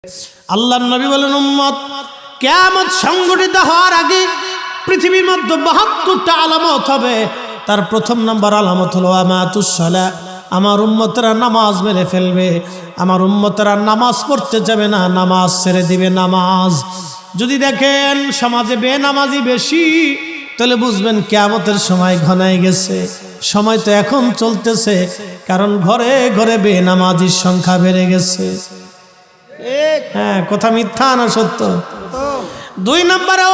আল্লাহর নবী বলেন, উম্মত কিয়ামত সংঘটিত হওয়ার আগে পৃথিবীর মধ্যে ৭২টা আলামত হবে। তার প্রথম নাম্বার আলামত হলো আমাতুস সালাহ। আমার উম্মতরা নামাজ মেরে ফেলবে, আমার উম্মতরা নামাজ পড়তে যাবে না, নামাজ ছেড়ে দিবে। নামাজ যদি দেখেন সমাজে বেনামাজি বেশি, তাহলে বুঝবেন কিয়ামতের সময় ঘনায় গেছে। সময় তো এখন চলতেছে, কারণ ঘরে ঘরে বেনামাজির সংখ্যা বেড়ে গেছে। হ্যাঁ, কথা মিথ্যা না সত্য? ২ নম্বরে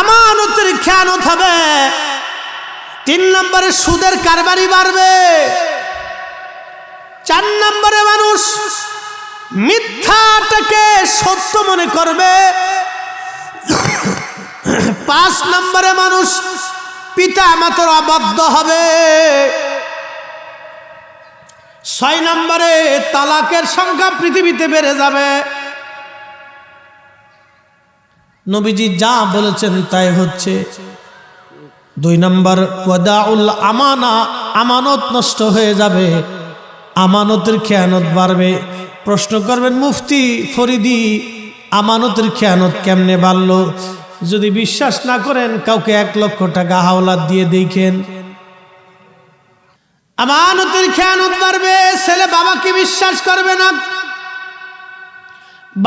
আমানতের খেয়ানত হবে। ৩ নম্বরে সুদের কারবারি বাড়বে। ৪ নম্বরে মানুষ মিথ্যাটাকে সত্য মনে করবে। ৫ নম্বরে মানুষ পিতা মাতার অবাধ্য হবে। ৬ নম্বরে তালাকের সংখ্যা পৃথিবীতে বেড়ে যাবে। নবীজি যা বলেছেন তাই হচ্ছে। ২ নম্বর ওয়াদাউল আমানা, আমানত নষ্ট হয়ে যাবে, আমানতের খেয়ানত বাড়বে। প্রশ্ন করবেন, মুফতি ফরিদি আমানতের খেয়ানত কেমনে বাড়লো? যদি বিশ্বাস না করেন, কাউকে ১ লক্ষ টাকা হাওলাত দিয়ে দেখেন, আমানতের খেয়ানত বাড়বে। ছেলে বাবাকে বিশ্বাস করবে না,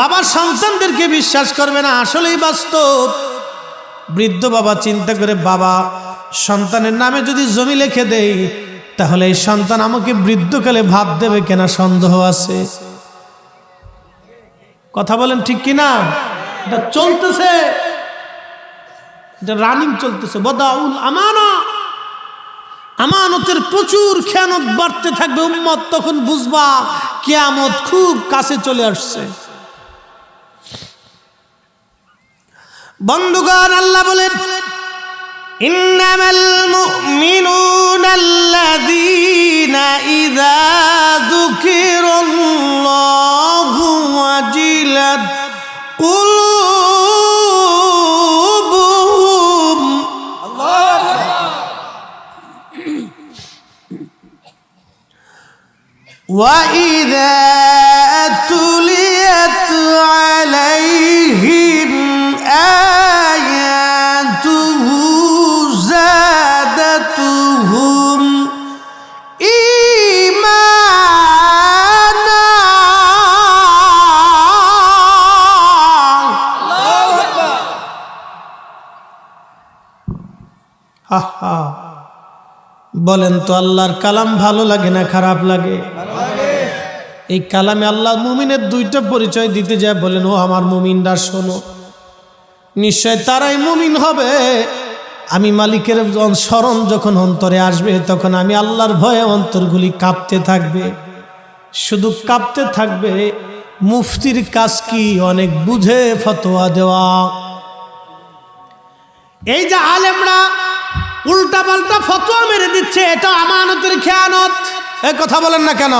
বাবা সন্তানদেরকে বিশ্বাস করবে না। আসলেই বাস্তব। বৃদ্ধ বাবা চিন্তা করে, বাবা সন্তানের নামে যদি জমি লিখে দেই, তাহলে এই সন্তান আমাকে বৃদ্ধকালে ভাত দেবে কিনা সন্দেহ আছে। কথা বলেন ঠিক কিনা? এটা চলতেছে, এটা রানিং চলতেছে। বদাউল আমানা, আমানতের প্রচুর খেয়ানত বাড়তে থাকবে। উম্মত তখন বুঝবা কিয়ামত খুব কাছে চলে আসছে। বন্ধুগণ, আল্লাহ বলেন, ইন্নামাল মুমিনুনাল্লাযীনা ইযা যুকিরাল্লাহু ওয়াজিলাত কুলুবুহুম। ওয়া ইযা তুলিয়াত আলাইহিম আয়াতুহু যাদাতুহুম ঈমানা। আল্লাহু আকবার। বলেন তো, আল্লাহর কালাম ভালো লাগে না খারাপ লাগে? এই কালামে আল্লাহ মুমিনের 2টা পরিচয় দিতে যায়। বলেন, ও আমার মুমিনরা শোনো, নিশ্চয় তারাই মুমিন হবে। আমি মালিকের স্মরণ যখন অন্তরে আসবে, তখন আমি আল্লাহর ভয়ে অন্তরগুলি কাঁপতে থাকবে। শুধু কাঁপতে থাকবে। মুফতির কাজ কি? অনেক বুঝে ফতোয়া দেওয়া। এই যে আলেমরা উল্টা পাল্টা ফতোয়া মেরে দিচ্ছে, এটা আমানতের খেয়ানত। এই কথা বলেন না কেন?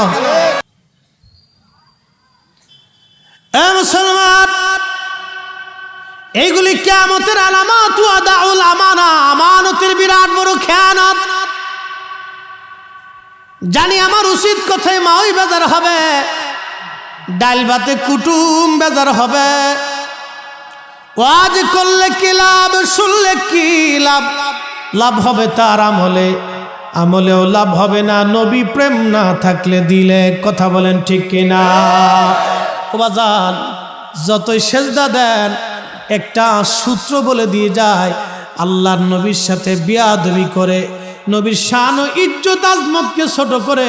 মুসলমান, এইগুলি কিয়ামতের আলামত। ওয়াদাউল আমানা, আমানতের বিরাট বড় খেয়ানত। জানি আমার উচিত কথায় মাওই বেজার হবে, ডাল ভাতে কুটুম বেজার হবে। ওয়াজ করলে কি লাভ, শুনলে কি লাভ? লাভ হবে তার আমলে, আমলেও লাভ হবে না নবী প্রেম না থাকলে দিলে। কথা বলেন ঠিক কিনা? ও বাজান, যতই সেজদা দেন, একটা সূত্র বলে দিয়ে যায়, আল্লাহর নবীর সাথে বিয়াদবি করে, নবীর শান ও ইজ্জত আজমতকে ছোট করে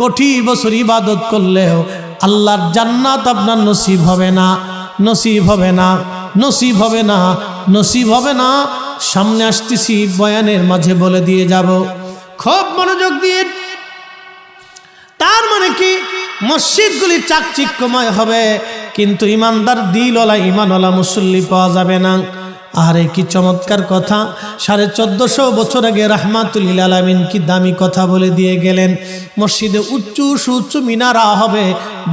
কোটি বছর ইবাদত করলেও আল্লাহর জান্নাত আপনার নসিব হবে না, নসিব হবে না, নসিব হবে না, নসিব হবে না। সামনে আসতেছি, বয়ানের মাঝে বলে দিয়ে যাব, খুব মনোযোগ দিয়ে। তার মানে কি? মসজিদগুলি চাকচিক্যময় হবে, কিন্তু ইমানদার দিলওয়ালা ইমানওয়ালা মুসল্লি পাওয়া যাবে না। আরে কি চমৎকার কথা! 1450 বছর আগে রাহমাতুল লিল আলামিন কি দামি কথা বলে দিয়ে গেলেন। মসজিদে উচ্চ সুউচ্চ মিনারা হবে,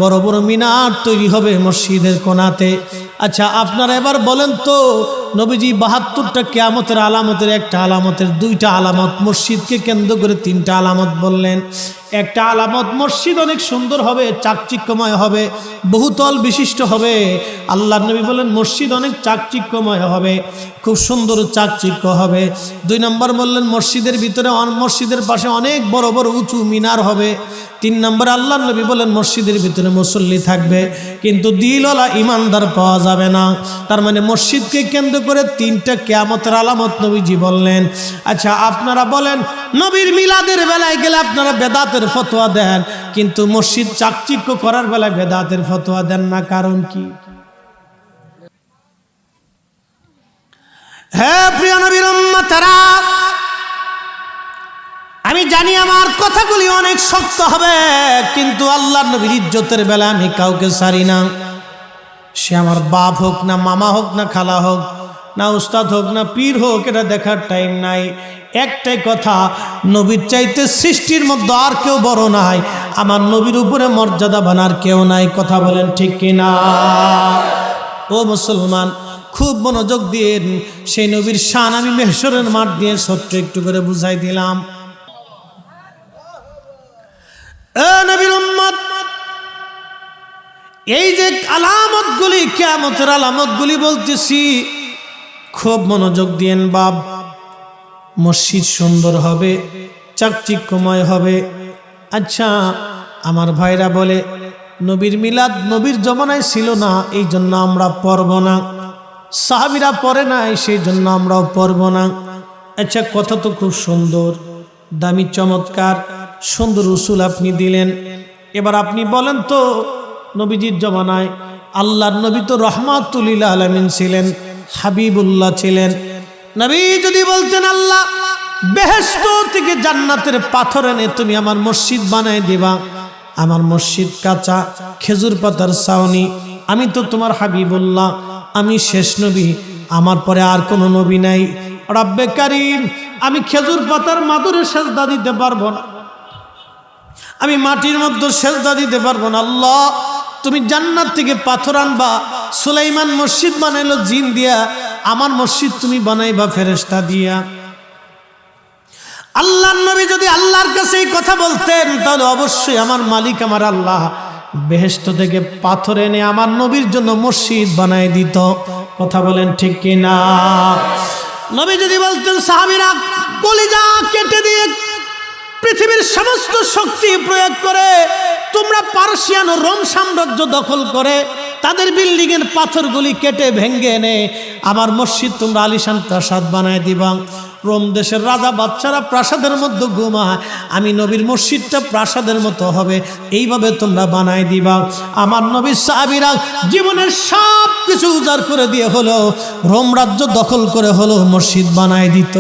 বড় বড় মিনার তৈরি হবে মসজিদের কোণাতে। আচ্ছা, আপনারা এবার বলেন তো, নবীজি 72টা কিয়ামতের আলামতের একটা আলামতের 2টা আলামত, মসজিদকে কেন্দ্র করে 3টা আলামত বললেন। একটা আলামত, মসজিদ অনেক সুন্দর হবে, চাকচিক্যময় হবে, বহুতল বিশিষ্ট হবে। আল্লাহর নবী বলেন মসজিদ অনেক চাকচিক্যময় হবে, খুব সুন্দর চাকচিক্য হবে। 2 নম্বর বললেন মসজিদের ভিতরে, মসজিদের পাশে অনেক বড় বড় উঁচু মিনার হবে। 3 নম্বর আল্লাহর নবী বলেন মসজিদের ভিতরে মুসল্লি থাকবে, কিন্তু দিলওয়ালা ইমানদার পাওয়া যাবে না। তার মানে মসজিদকে কেন্দ্র করে 3টা কিয়ামতের আলামত নবীজি বললেন। আচ্ছা আপনারা বলেন, নবীর মিলাদের বেলায় গেলে আপনারা বেদাতের ফতোয়া দেন, কিন্তু মসজিদ চাকচিক্য করার বেলায় বেদাতের ফতোয়া দেন না, কারণ কি? হ্যাঁ প্রিয় নবীর উম্মতেরা, আমি জানি আমার কথাগুলি অনেক শক্ত হবে, কিন্তু আল্লাহর নবীর ইজ্জতের বেলা আমি কাউকে ছাড়ি না। সে আমার বাপ হোক না, মামা হোক না, খালা হোক না, উস্তাদ হোক না, পীর হোক, এটা দেখার টাইম নাই। একটাই কথা, নবীর চাইতে সৃষ্টির মধ্যে আর কেউ বড় নাই, আমার নবীর উপরে মর্যাদা বানার কেউ নাই। কথা বলেন ঠিক কিনা? ও মুসলমান, খুব মনোযোগ দিয়ে সেই নবীর শান আমি মেহশরের মাঠ দিয়ে ছোট্ট একটু করে বুঝাই দিলাম। নবীর উম্মত, এই যে আলামতগুলি, কিয়ামতের আলামতগুলি বলতেছি, খুব মনোযোগ দিয়েন বাপ। মসজিদ সুন্দর হবে, চাকচিক্যময় হবে। আচ্ছা আমার ভাইরা বলে নবীর মিলাদ নবীর জমানায় ছিল না, এই জন্য আমরা পড়ব না, সাহাবীরা পড়ে নাই সেই জন্য আমরাও পড়ব না। আচ্ছা কথা তো খুব সুন্দর, দামি, চমৎকার, সুন্দর উসুল আপনি দিলেন। এবার আপনি বলেন তো, নবীজির জমানায় আল্লাহর নবী তো রহমাতুল লিল আলামিন ছিলেন, হাবিবুল্লাহ ছিলেন। নবী যদি বলতেন আল্লাহ বেহেশত থেকে জান্নাতের পাথর এনে তুমি আমার মসজিদ বানায় দিবা, আমার মসজিদ কাঁচা খেজুর পাতার ছাউনি, আমি তো তোমার হাবিবুল্লাহ, আমি শেষ নবী, আমার পরে আর কোনো নবী নাই, রব্বে কারীম আমি খেজুর পাতার মাদুরে সেজদা দিতে পারবো না, আমি মাটির মধ্যে সেজদা দিতে পারবো না। আল্লাহ তুমি জান্নাত থেকে পাথর আনবা, সুলাইমান মসজিদ বানাইলো জিন দিয়া, আমার মসজিদ তুমি বানাইবা ফেরেশতা দিয়া। আল্লাহর নবী যদি আল্লাহর কাছে এই কথা বলতেন, তাহলে অবশ্যই আমার মালিক আমার আল্লাহ বেহেশত থেকে পাথর এনে আমার নবীর জন্য মসজিদ বানাই দিত। কথা বলেন ঠিক কিনা? নবী যদি বলতেন সাহাবীরা কলিজা কেটে দিয়ে পৃথিবীর সমস্ত শক্তি প্রয়োগ করে তোমরা পার্সিয়ান ও রোম সাম্রাজ্য দখল করে তাদের বিল্ডিং এর পাথরগুলি কেটে ভেঙে এনে আমার মসজিদ তোমরা আলিশান প্রাসাদ বানায় দিবা, রোম দেশের রাজা বাচ্চারা প্রাসাদের মধ্যে ঘুমায়, আমি নবীর মসজিদটা প্রাসাদের মতো হবে, এইভাবে তোমরা বানায় দিবা। আমার নবীর সাহাবীরা জীবনের সব কিছু উজাড় করে দিয়ে হলো, রোম রাজ্য দখল করে হলো মসজিদ বানায় দিত।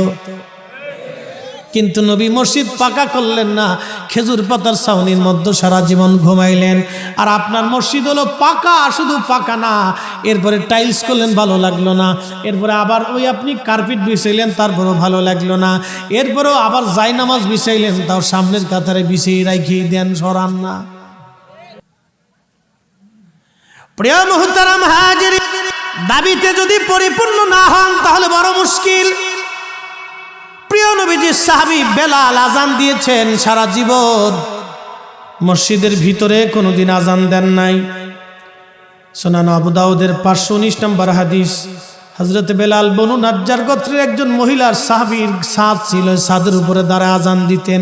কিন্তু নবী মসজিদ পাকা করলেন না, খেজুর পাতার ছাউনির মধ্যে সারা জীবন ঘুমাইলেন। আর আপনার মসজিদ হলো পাকা, শুধু পাকা না, এরপরে টাইলস করলেন, ভালো লাগলো না, এরপরে আবার ওই আপনি কার্পেট বিছাইলেন, তারপরেও ভালো লাগলো না, এরপরেও আবার জায়নামাজ বিছাইলেন, তাও সামনের কাতারে বিছিয়ে রাখিয়ে দেন, সরান না। প্রিয় মুহতারাম হাজিরিন, দাবিতে যদি পরিপূর্ণ না হন তাহলে বড় মুশকিল। প্রিয় নবীজি সাহাবী বেলাল আজান দিয়েছেন সারা জীবন, মসজিদের ভিতরে কোনোদিন আজান দেন নাই। সুনান আবু দাউদের 519 নম্বর হাদিস, হযরত বেলাল বনু নাজ্জার গোত্রের একজন মহিলার সাহাবীর ছাদ ছিল, ছাদের উপরে দাঁড়ায় আজান দিতেন।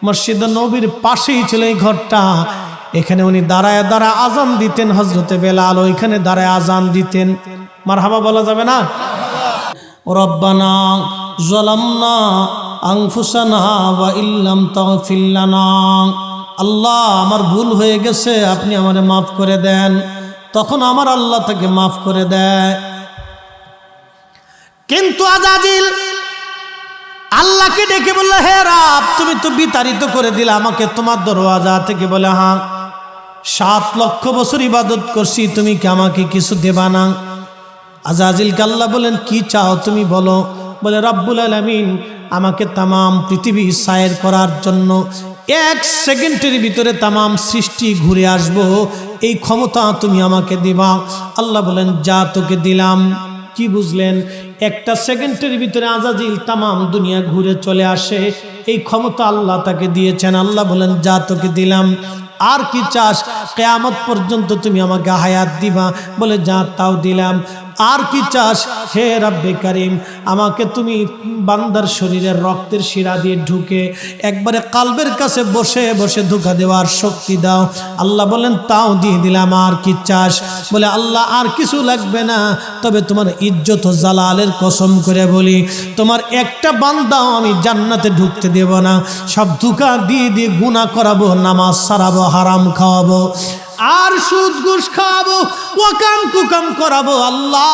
মসজিদ নবীর পাশেই ছিল এই ঘরটা, এখানে উনি দাঁড়ায় দাঁড়ায় আজান দিতেন। হযরত বেলাল ওইখানে দাঁড়ায় আজান দিতেন। মারহাবা বলা যাবে না? রব্বানা যালামনা আনফুসানা ওয়া ইল্লাম তাগফির লানা, আল্লাহ আমার ভুল হয়ে গেছে, আপনি আমারে মাফ করে দেন। তখন আমার আল্লাহ তাকে মাফ করে দেয়। কিন্তু আজাজিল আল্লাহকে ডেকে বলল, হে রব তুমি তো বিতাড়িত করে দিলে আমাকে তোমার দরওয়াজা থেকে। বলে হ্যাঁ, 7 লক্ষ বছর ইবাদত করছি, তুমি কি আমাকে কিছু দেবা না? আজাজিলকে আল্লাহ বলেন, কি চাও তুমি বলো। বলে রব্বুল আলামিন আমাকে তামাম পৃথিবী সায়ের করার জন্য 1 সেকেন্ডের ভিতরে তামাম সৃষ্টি ঘুরে আসবো, এই ক্ষমতা তুমি আমাকে দিবা। আল্লাহ বলেন, যা তোকে দিলাম। কি কি বুঝলেন? একটা সেকেন্ডের ভিতরে আজাজিল তামাম দুনিয়া ঘুরে চলে আসে, এই ক্ষমতা আল্লাহ তাকে দিয়েছেন। আল্লাহ বলেন, যা তোকে দিলাম, আর কি চাস? কিয়ামত পর্যন্ত তুমি আমাকে হায়াত দিবা? বলে, যা তাও দিলাম। আর কি চাস? হে রব্বে কারিম, আমাকে তুমি বান্দার শরীরের রক্তের শিরা দিয়ে ঢুকে একবারে কালবের কাছে বসে বসে ধোঁকা দেওয়ার শক্তি দাও। আল্লাহ বলেন, তাও দিয়ে দিলাম। আর কি চাস? বলে, আল্লাহ আর কিছু লাগবে না, তবে তোমার ইজ্জত ও জালালের কসম করে বলি, তোমার একটা বান্দাও আমি জান্নাতে ঢুকতে দেব না। সব ধোঁকা দিয়ে দিয়ে গুনাহ করাবো, নামাজ সারাবো, হারাম খাওয়াবো, আর সুদ ঘুষ খাওয়াবো, ওয়াকাম কুকাম করাবো। আল্লাহ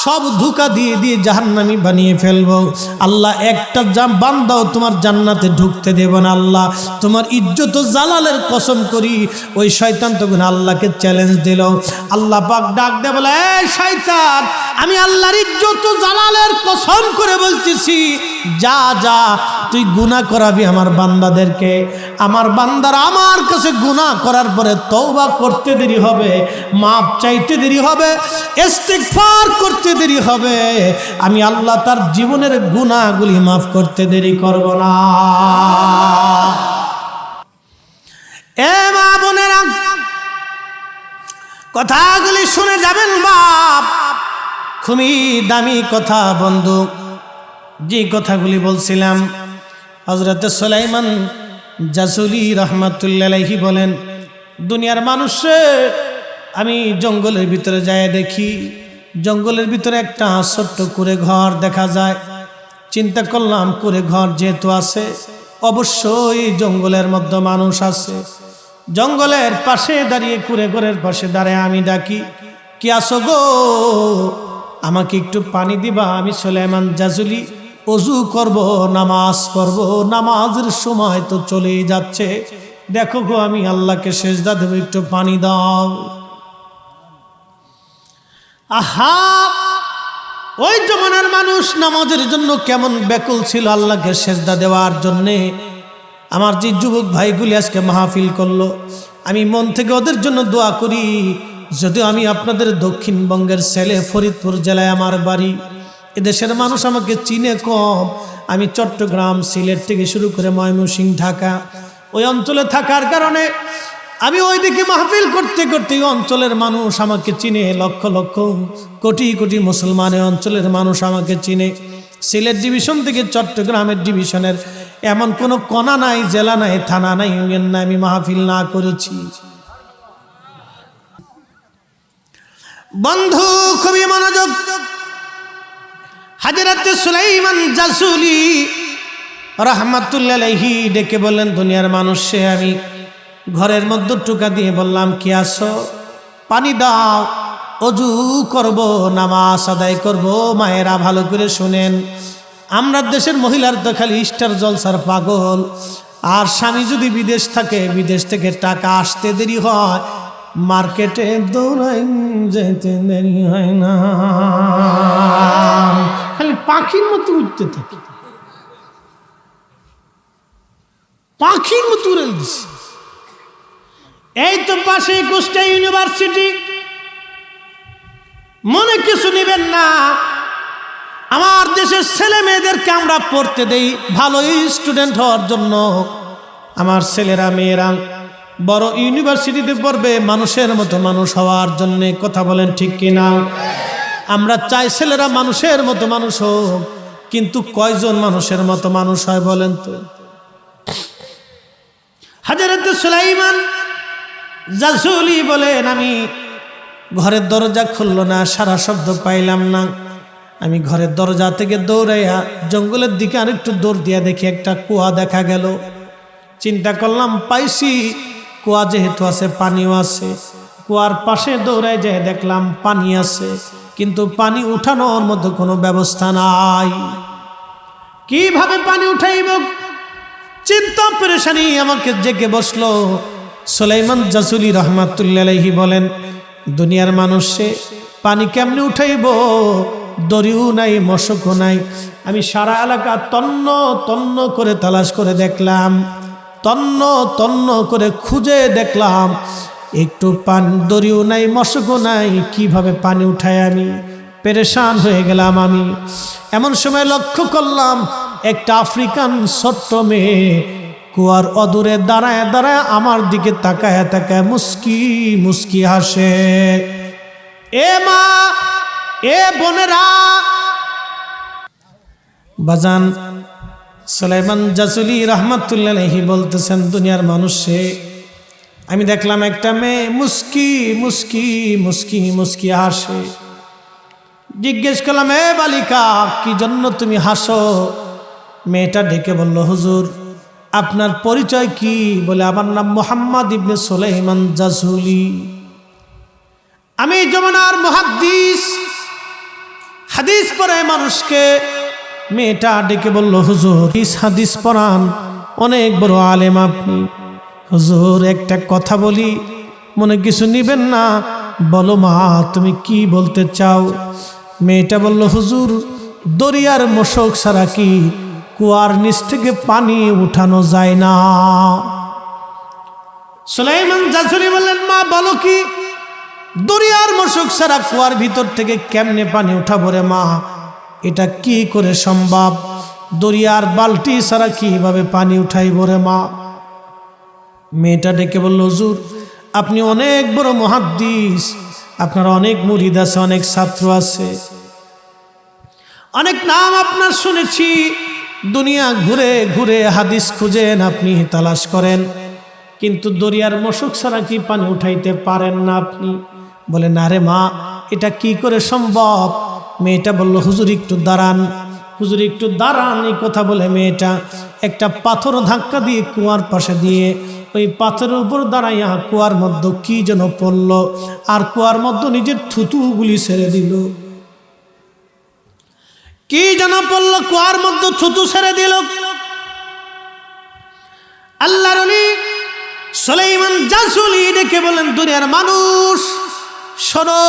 সব ধোঁকা দিয়ে দিয়ে জাহান্নামী বানিয়ে ফেলবো। আল্লাহ একটা বান্দাও তোমার জান্নাতে ঢুকতে দেব না। আল্লাহ তোমার ইজ্জত ও জালালের কসম করি। ওই শয়তান তখন আল্লাহকে চ্যালেঞ্জ দিল। আল্লাহ পাক ডাক দে বলে, এই শয়তান, আমি আল্লাহর ইজ্জত ও জালালের কসম করে বলতেছি, যা যা তুই গুনাহ করাবি আমার বান্দাদেরকে। আমার বান্দারা আমার কাছে গুনাহ করার পরে তওবা করতে দেরি হবে, মাপ চাইতে দেরি হবে, ইস্তিগফার করতে দেরি হবে, আমি আল্লাহ তার জীবনের গুনাহগুলি মাফ করতে দেরি করব না। এ মা বোনেরা, কথাগুলি শুনে যাবেন বাপ, খুবই দামি কথা বন্ধু। যে কথাগুলি বলছিলাম, হযরত সুলাইমান জাসুলি রহমাতুল্লাহ আলাইহি বলেন, দুনিয়ার মানুষে আমি জঙ্গলের ভিতরে যায় দেখি, জঙ্গলের ভিতরে একটা ছোট্ট কুঁড়ে ঘর দেখা যায়। চিন্তা করলাম, কুঁড়ে ঘর যেহেতু আছে, অবশ্যই জঙ্গলের মধ্যে মানুষ আছে। জঙ্গলের পাশে দাঁড়িয়ে, কুঁড়ে ঘরের পাশে দাঁড়িয়ে আমি ডাকি, কি আসো গো, আমাকে একটু পানি দিবা? আমি সুলাইমান জাসুলি ওযু করব, নামাজ পড়ব, নামাজের সময় তো চলেই যাচ্ছে, দেখো গো আমি আল্লাহকে সেজদা দেব, একটু পানি দাও। আহা, ওই জমানার মানুষ নামাজের জন্য কেমন ব্যাকুল ছিল আল্লাহকে সেজদা দেওয়ার জন্যে। আমার যে যুবক ভাইগুলি আজকে মাহফিল করলো, আমি মন থেকে ওদের জন্য দোয়া করি। যদিও আমি আপনাদের দক্ষিণবঙ্গের ছেলে, ফরিদপুর জেলায় আমার বাড়ি, এদেশের মানুষ আমাকে চিনে কম। আমি চট্টগ্রাম, সিলেট থেকে শুরু করে ময়মনসিংহ, ঢাকা, ওই অঞ্চলে থাকার কারণে আমি ওইদিকে মাহফিল করতে করতে অঞ্চলের মানুষ আমাকে চিনে, লক্ষ লক্ষ কোটি কোটি মুসলমান অঞ্চলের মানুষ আমাকে চিনে। সিলেট ডিভিশন থেকে চট্টগ্রামের ডিভিশনের এমন কোনো কোনা নাই, জেলা নাই, থানা নাই, ইউনিয়ন নাই, আমি মাহফিল না করেছি। বন্ধু খুবই মনোযোগ। হযরত সুলাইমান জাসুলি রাহমাতুল্লাহ আলাইহি ডেকে বললেন, দুনিয়ার মানুষে আমি ঘরের মধ্যে টুকা দিয়ে বললাম, কি আসো? পানি দাও, ওযু করব, নামাজ আদায় করব। মায়েরা ভালো করে শুনেন, আমরা দেশের মহিলার তো খালি স্টার জলসার পাগল। আর স্বামী যদি বিদেশ থাকে, বিদেশ থেকে টাকা আসতে দেরি হয়, মার্কেটে দৌড়াই যেতে দেরি হয় না, খালি পাখির মতো উঠতে থাকে, পাখির মতো উড়ে দিচ্ছে। এই তো পাশে কুষ্টিয়া ইউনিভার্সিটি, মনে কিছু নেবেন না, আমার দেশের ছেলে মেয়েদেরকে আমরা পড়তে দেই ভালো স্টুডেন্ট হওয়ার জন্য। আমার ছেলেরা মেয়েরা বড় ইউনিভার্সিটিতে পড়বে মানুষের মতো মানুষ হওয়ার জন্য। কথা বলেন ঠিক কিনা? আমরা চাই ছেলেরা মানুষের মতো মানুষ হোক, কিন্তু কয়জন মানুষের মতো মানুষ হয় বলেন তো? হযরত সুলাইমান জাসুলি বলেন, আমি ঘরের দরজা খুলল না, সারা শব্দ পাইলাম না। আমি ঘরের দরজা থেকে দৌড়াইয়া জঙ্গলের দিকে আরেকটু দৌড় দিয়া দেখি একটা কুয়া দেখা গেল। চিন্তা করলাম, পাইছি, কুয়া যেহেতু আছে পানিও আছে। কুয়ার পাশে দৌড়াই যায় দেখলাম পানি আছে, কিন্তু পানি উঠানোর মতো কোনো ব্যবস্থা নাই। কিভাবে পানি উঠাইব? চিন্তা পেরেশানি আমাকে জেগে বসলো। সুলাইমান জাসুলি রহমাতুল্লাহ আলাইহি বলেন, দুনিয়ার মানুষে পানি কেমনে উঠাইব? দড়িও নাই, মশকও নাই। আমি সারা এলাকা তন্ন তন্ন করে তালাশ করে দেখলাম, তন্ন তন্ন করে খুঁজে দেখলাম, একটু পানি, দড়িও নাই, মশকও নাই, কিভাবে পানি উঠাই আমি? পেরেশান হয়ে গেলাম আমি। এমন সময় লক্ষ্য করলাম একটা আফ্রিকান ছোট্ট মেয়ে কুয়ার অদূরে দাঁড়ায় দাঁড়ায় আমার দিকে তাকায় তাকায় মুস্কি মুস্কি হাসে। এ মা, এ বোনেরা, বাজান সুলাইমান জাসুলি রহমাতুল্লাহ আলাইহি বলতেছেন, দুনিয়ার মানুষে আমি দেখলাম একটা মেয়ে মুস্কি মুস্কি মুস্কি মুস্কি হাসে। জিজ্ঞেস করলাম, এ বালিকা, কি জন্য তুমি হাসো? মেয়েটা ডেকে বলল, হুজুর আপনার পরিচয় কি? বলে, আমার নাম মুহাম্মদ ইবনে সুলাইমান জাসুলি, আমি যমুনার মুহাদ্দিস, হাদিস পড়ায় মানুষকে। মেয়েটা ডেকে বলল, হুজুর হাদিস পড়ান, অনেক বড় আলেম আপনি। হুজুর একটা কথা বলি, মনে কিছু নিবেন না? বলো মা, তুমি কি বলতে চাও? মেয়েটা বলল, হুজুর দরিয়ার মশক ছাড়া কি কুয়ার নিচ থেকে পানি উঠানো যায় না? সুলাইমান জাসুলি বললেন, মা বলো কি? দরিয়ার মশক ছাড়া কুয়ার ভিতর থেকে কেমনে পানি উঠাবো রে মা? এটা কি করে সম্ভব? দরিয়ার বালতি ছাড়া কিভাবে পানি উঠাইব রে মা? মেয়েটা ডেকে বলল, হুজুর আপনি অনেক বড় মুহাদ্দিস, আপনার অনেক মুরিদ আছে, অনেক ছাত্র আছে, অনেক নাম আপনার শুনেছি, দুনিয়া ঘুরে ঘুরে হাদিস খুঁজেন, আপনি তালাশ করেন, কিন্তু দরিয়ার মশক ছাড়া কি পানি উঠাইতে পারেন না আপনি? বলে, না রে মা, এটা কি করে সম্ভব? মেয়েটা বলল, হুজুর একটু দাঁড়ান, হুজুর একটু দাঁড়ান। এই কথা বলে মেয়েটা একটা পাথর ধাক্কা দিয়ে কুয়ার পাশে দিয়ে ওই পাথরের উপর দাঁড়াইয়া কুয়ার মধ্যে কি যেন পড়ল, আর কুয়ার মধ্যে নিজের থুতুগুলি ছেড়ে দিল। কি যেন পড়ল, কুয়ার মধ্যে থুতু ছেড়ে দিল। আল্লাহর ওলি সুলাইমান জাসুলি ডেকে বলেন, দুনিয়ার মানুষ শোনো,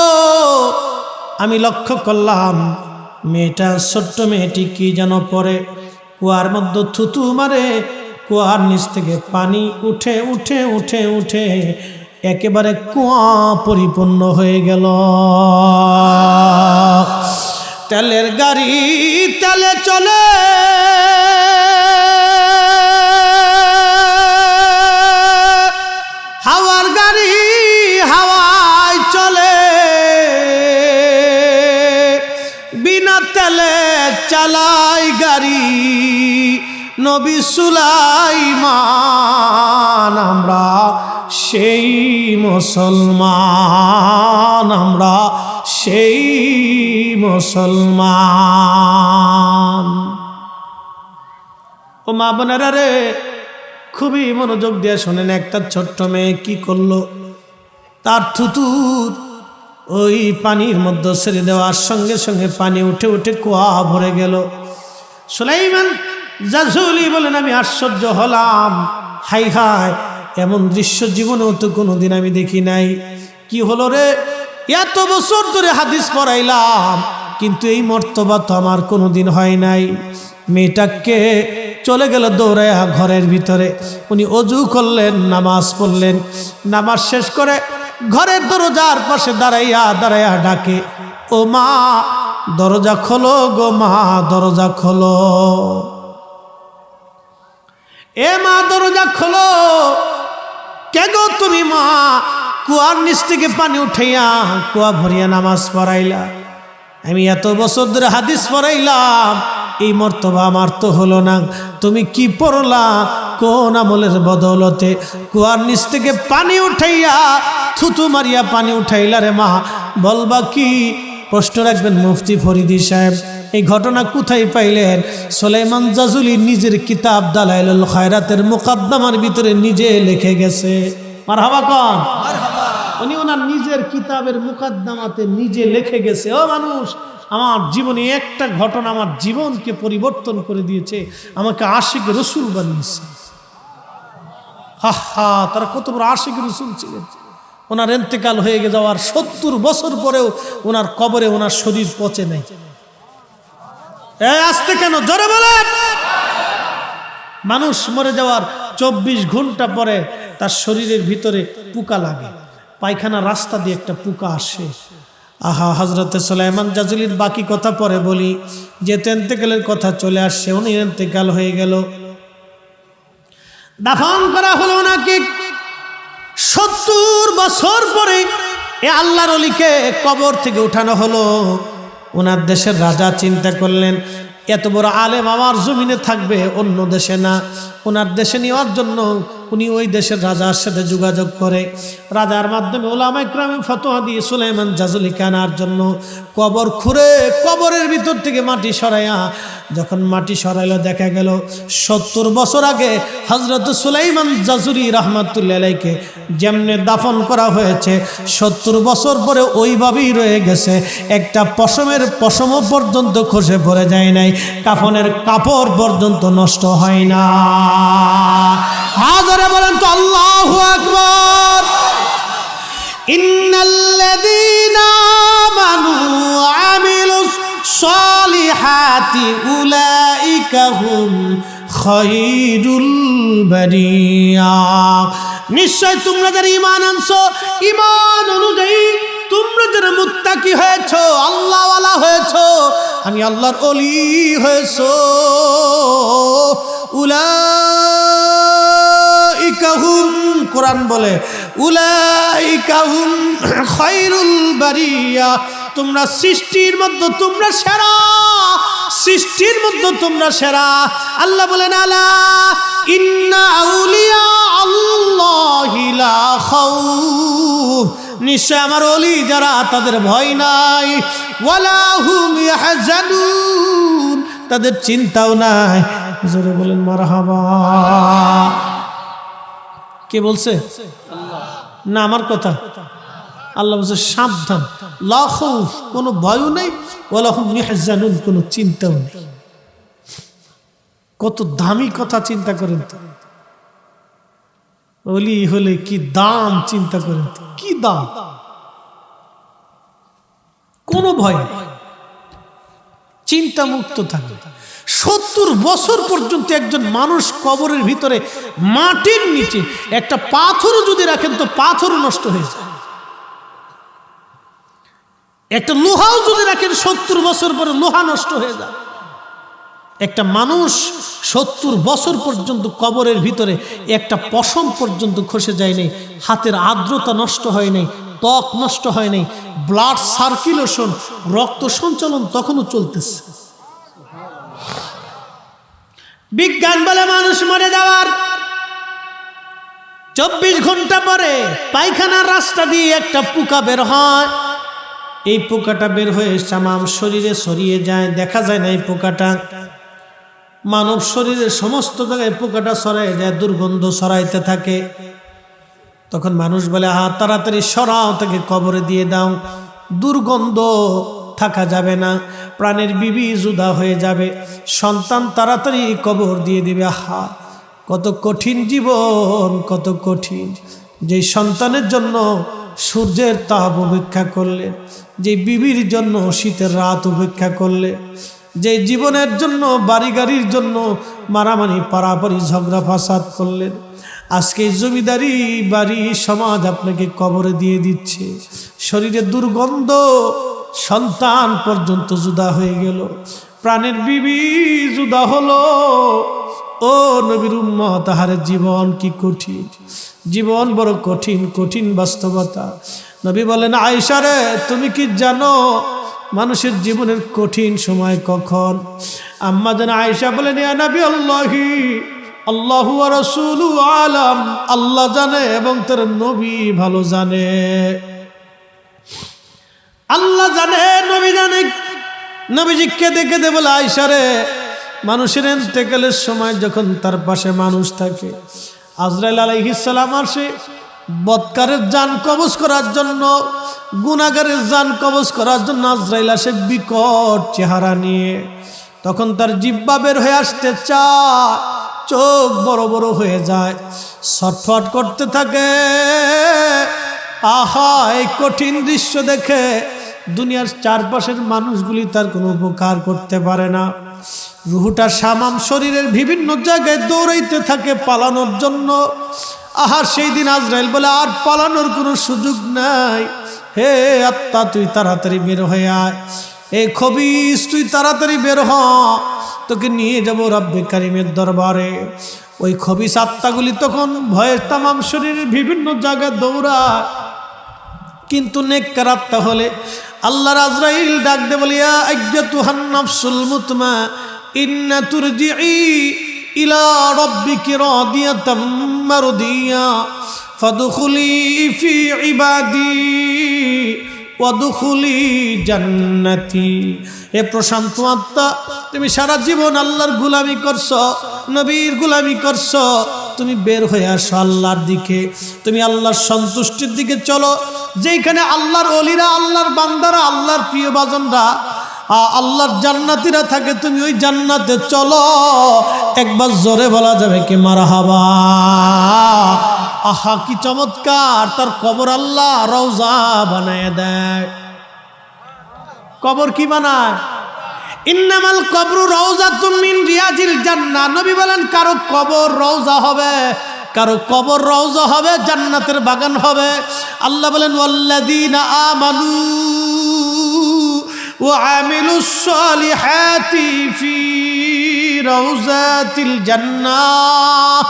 আমি লক্ষ্য করলাম মেয়েটা, ছোট্ট মেয়েটি কি যেন পরে কুয়ার মধ্যে থুতু মারে, কুয়ার নিচ থেকে পানি উঠে উঠে উঠে উঠে একেবারে কুয়া পরিপূর্ণ হয়ে গেল। তেলের গাড়ি তেলে চলে, হাওয়ার গাড়ি হাওয়ায় চলে, বিনা তেলে চালাই গাড়ি নবী সুলাইমান। আমরা সেই মুসলমান, আমরা সেই মুসলমান। ও মা বোনেরা রে, খুবই মনোযোগ দিয়ে শোনেন, একটা ছোট্ট মেয়ে কি করলো, তার থুতুর ওই পানির মধ্যে ছেড়ে দেওয়ার সঙ্গে সঙ্গে পানি উঠে উঠে কুয়া ভরে গেল। সুলাইমান জাসুলি বলেন, আমি আশ্চর্য হলাম, হাই হাই, এমন দৃশ্য জীবনেও তো কোনোদিন আমি দেখি নাই। কি হলো রে, এত বছর ধরে হাদিস পড়াইলাম, কিন্তু এই মর্তবা তো আমার কোনোদিন হয় নাই। মেয়েটাকে চলে গেল দৌড়াইয়া ঘরের ভিতরে, উনি অজু করলেন, নামাজ পড়লেন, নামাজ শেষ করে ঘরের দরজার পাশে দাঁড়াইয়া দাঁড়াইয়া ডাকে, ও মা দরজা খোলো গো মা, দরজা খোলো, এ মা দরজা খোলো। কে গো তুমি মা? কুয়ার নিচ থেকে পানি উঠাইয়া কুয়া ভরিয়া নামাজ পড়াইলা, আমি এত বছর ধরে হাদিস পড়াইলাম, এই মর্তবা আমার তো হলো না। তুমি কি পড়লা? কোন আমলের বদৌলতে কুয়ার নিচ থেকে পানি উঠাইয়া থুতু মারিয়া পানি উঠাইলা রে মা? বলবা কি? প্রশ্ন রাখবেন মুফতি ফরিদি সাহেব। এই ঘটনা কোথায় পাইলেন? সুলাইমান জাসুলি নিজের কিতাব দালাইলুল খায়রাতের মুকদ্দমার ভিতরে নিজে লিখে গেছে। মারহাবা কোন? উনি ওনার নিজের কিতাবের মুকদ্দমাতে নিজে লিখে গেছে। ও মানুষ, আমার জীবনে একটা ঘটনা আমার জীবনকে পরিবর্তন করে দিয়েছে, আমাকে আশিক রসুল বানিয়েছে। হা হা, তারা কত বড় আশিক রসুল ছিলেন। ওনার ইন্তেকাল হয়ে যাওয়ার 70 বছর পরেও ওনার কবরে ওনার শরীর পচে নাই। আসতে কেন? জোরে বলেন। মানুষ মরে যাওয়ার 24 ঘন্টা পরে তার শরীরের ভিতরে পোকা লাগে, পায়খানা রাস্তা দিয়ে একটা পোকা আসে, আহা, হযরতে সুলাইমান জাজুলির বাকি কথা পরে বলি, যেহেতু ইন্তেকালের কথা চলে আসছে, উনি ইন্তেকাল হয়ে গেল। দাফন করা হলো ওনাকে। 70 বছর পরে এ আল্লাহর ওলিকে কবর থেকে উঠানো হলো। ওনার দেশের রাজা চিন্তা করলেন, এত বড় আলেম আমার জমিনে থাকবে, অন্য দেশে না। ওনার দেশে নেওয়ার জন্য উনি ওই দেশের রাজার সাথে যোগাযোগ করে রাজার মাধ্যমে ওলামায়ে কেরাম ফতোয়া দিয়ে সুলাইমান জাজুলিকে আনার জন্য কবর খুঁড়ে কবরের ভিতর থেকে মাটি সরাইয়া যখন মাটি সরাইলো, দেখা গেল 70 বছর আগে হযরত সুলাইমান জাজুলি রাহমাতুল্লাহি আলাইহিকে যেমনে দাফন করা হয়েছে 70 বছর পরে ওইভাবেই রয়ে গেছে। একটা পশমের পশমও পর্যন্ত খসে পড়ে যায় নাই, কাফনের কাপড় পর্যন্ত নষ্ট হয় না। হাজারে বলেন তো আল্লাহু আকবার। ইন্নাল্লাযীনা আমানু ওয়া আমিলুস সালিহাতি উলাইকা হুম খায়রুল বারিয়া। নিশ্চয় তোমরা যারা ঈমান আনছো, ঈমান অনুযায়ী তোমরা যারা মুত্তাকি হয়েছো, আল্লাহওয়ালা হয়েছো, আমি আল্লাহর ওলি হয়েছো, উলাইকা হুম, কোরআন বলে উলাইকা হুম খায়রুল বারিয়া। তোমরা সৃষ্টির মধ্যে তোমরা সেরা, সৃষ্টির মধ্যে তোমরা সেরা। আল্লাহ বলেন আলা ইন্না আউলিয়া আল্লাহি লা খাউফ, নিশ্চয় আমার ওলি যারা তাদের ভয় নাই, ওয়ালা হুম ইয়াহজানুন, তাদের চিন্তাও নাই। জোরে বলেন মারহাবা। কে বলছে? না আমার কথা। আল্লাহ বলছে সাবধান, লা খাউফ, কোনো ভয়ও নেই, ওয়ালা হুম ইয়াহজানুন, কোনো চিন্তাও নেই। কত দামি কথা, চিন্তা করেন তো। ওলি হলে কি দাম, চিন্তা করেন তো, কি দাম। কোনো ভয় নেই, চিন্তা মুক্ত থাকবে। 70 বছর পর্যন্ত একজন মানুষ কবরের ভিতরে মাটির নিচে একটা পাথরও যদি রাখেন তো পাথরও নষ্ট হয়ে যায়। একটা লোহাও যদি রাখেন 70 বছর পরে লোহা নষ্ট হয়ে যায়। একটা মানুষ 70 বছর পর্যন্ত কবরের ভিতরে একটা পশম পর্যন্ত খসে যায় নাই, হাতের আর্দ্রতা নষ্ট হয় নাই, ত্বক নষ্ট হয় নাই, ব্লাড সার্কুলেশন, রক্ত সঞ্চালন তখনও চলতেছে। বিজ্ঞান বলে মানুষ মরে যাওয়ার 24 ঘন্টা পরে পায়খানার রাস্তা দিয়ে একটা পোকা বের হয়। এই পোকাটা বের হয়ে তামাম শরীরে ছড়িয়ে যায়, দেখা যায় না এই পোকাটা। মানব শরীরের সমস্ত জায়গায় পোকাটা ছড়ায় যায়, দুর্গন্ধ ছড়াইতে থাকে। তখন মানুষ বলে, হা তাড়াতাড়ি সরাও, তাকে কবরে দিয়ে দাও, দুর্গন্ধ থাকা যাবে না, প্রাণের বিবি জুদা হয়ে যাবে, সন্তান তাড়াতাড়ি কবর দিয়ে দিবে। হা কত কঠিন জীবন, কত কঠিন। যে সন্তানের জন্য সূর্যের তাপ উপেক্ষা করলেন, যে বিবির জন্য শীতের রাত উপেক্ষা করলেন, যে জীবনের জন্য বাড়ি গাড়ির জন্য মারামারি পারাপারি ঝগড়া ফাসাদ করলেন, আজকে জমিদারি বাড়ি সমাজ আপনাকে কবরে দিয়ে দিচ্ছে। শরীরে দুর্গন্ধ, সন্তান পর্যন্ত জুদা হয়ে গেল, প্রাণের বিবি জুদা হলো। ও নবীর উম্মত, তাহারে জীবন কি কঠিন, জীবন বড় কঠিন, কঠিন বাস্তবতা। নবী বলেন, আয়েশা রে, তুমি কি জানো মানুষের জীবনের কঠিন সময় কখন? আম্মা জান আয়েশা বলেন, ইয়া নবী আল্লাহি, আল্লাহু ওয়া রাসূলুহু আলাম, আল্লাহ জানে এবং তার নবী ভালো জানে। আল্লাহ জানে, নবী জানে। নবীজি কেঁদে কেঁদে বলে, আয়েশা রে, মানুষের ইন্তেকালের সময় যখন তার পাশে মানুষ থাকে, আজরাইল আলাইহিস সালাম আসে বদকারের জান কবজ করার জন্য, গুনাহগারের জান কবজ করার জন্য আজরাইল আসে বিকট চেহারা নিয়ে। তখন তার জিহ্বা বের হয়ে আসতে চায়, চোখ বড় বড় হয়ে যায়, ছটফট করতে থাকে। আহা, এই কঠিন দৃশ্য দেখে দুনিয়ার চারপাশের মানুষগুলি তার কোনো উপকার করতে পারে না। রুহুটা সামাম শরীরের বিভিন্ন জায়গায় দৌড়াইতে থাকে পালানোর জন্য। আহা, সেই দিন আজরাইল বলে, আর পালানোর কোনো সুযোগ নাই, হে আত্মা তুই তাড়াতাড়ি বের হয়ে আয়, এই খবিস তুই তাড়াতাড়ি বের হ, তোকে নিয়ে যাব রব্বে কারিমের দরবারে। ওই খবিস আত্মাগুলি তখন ভয়ে তামাম শরীরের বিভিন্ন জায়গায় দৌড়ায়, কিন্তু নেককার আত্মা হলে আল্লাহর আজরাইল ডাক দে বলে, ইয়া আইয়াতুহান নাফসুল মুতমাইন্না তুরজিই ইলা রাব্বিকি রাদিয়াতাম মারদিয়া ফাদখুলি ফি ইবাদি ওয়াদখুলি জান্নাতি। হে প্রশান্ত আত্মা, তুমি সারা জীবন আল্লাহর গোলামি করছো, নবীর গোলামি করছো, তুমি বের হয়ে আসো আল্লাহর দিকে, তুমি আল্লাহর সন্তুষ্টির দিকে চলো। যেখানে আল্লাহর ওলিরা, আল্লাহর বান্দারা, আল্লাহর প্রিয় বাজনরা, আল্লাহর জান্নাতীরা থাকে, তুমি ওই জান্নাতে চলো। একবার জোরে বলা যাবে কি মারহাবা। আহা কি চমৎকার! তার কবর আল্লাহ রওজা বানায় দেয়। কবর কি বানায়? ইন্নামাল কবরু রওজাতুম মিন রিয়াজিল জান্নাহ। নবী বলেন কারো কবর রওজা হবে, কারো কবর রওজা হবে, জান্নাতের বাগান হবে। আল্লাহ বলেন ওয়াল্লাযীনা আমানু ওয়া আমিলুস সালিহাতি ফি রাউজাতিল জান্নাহ।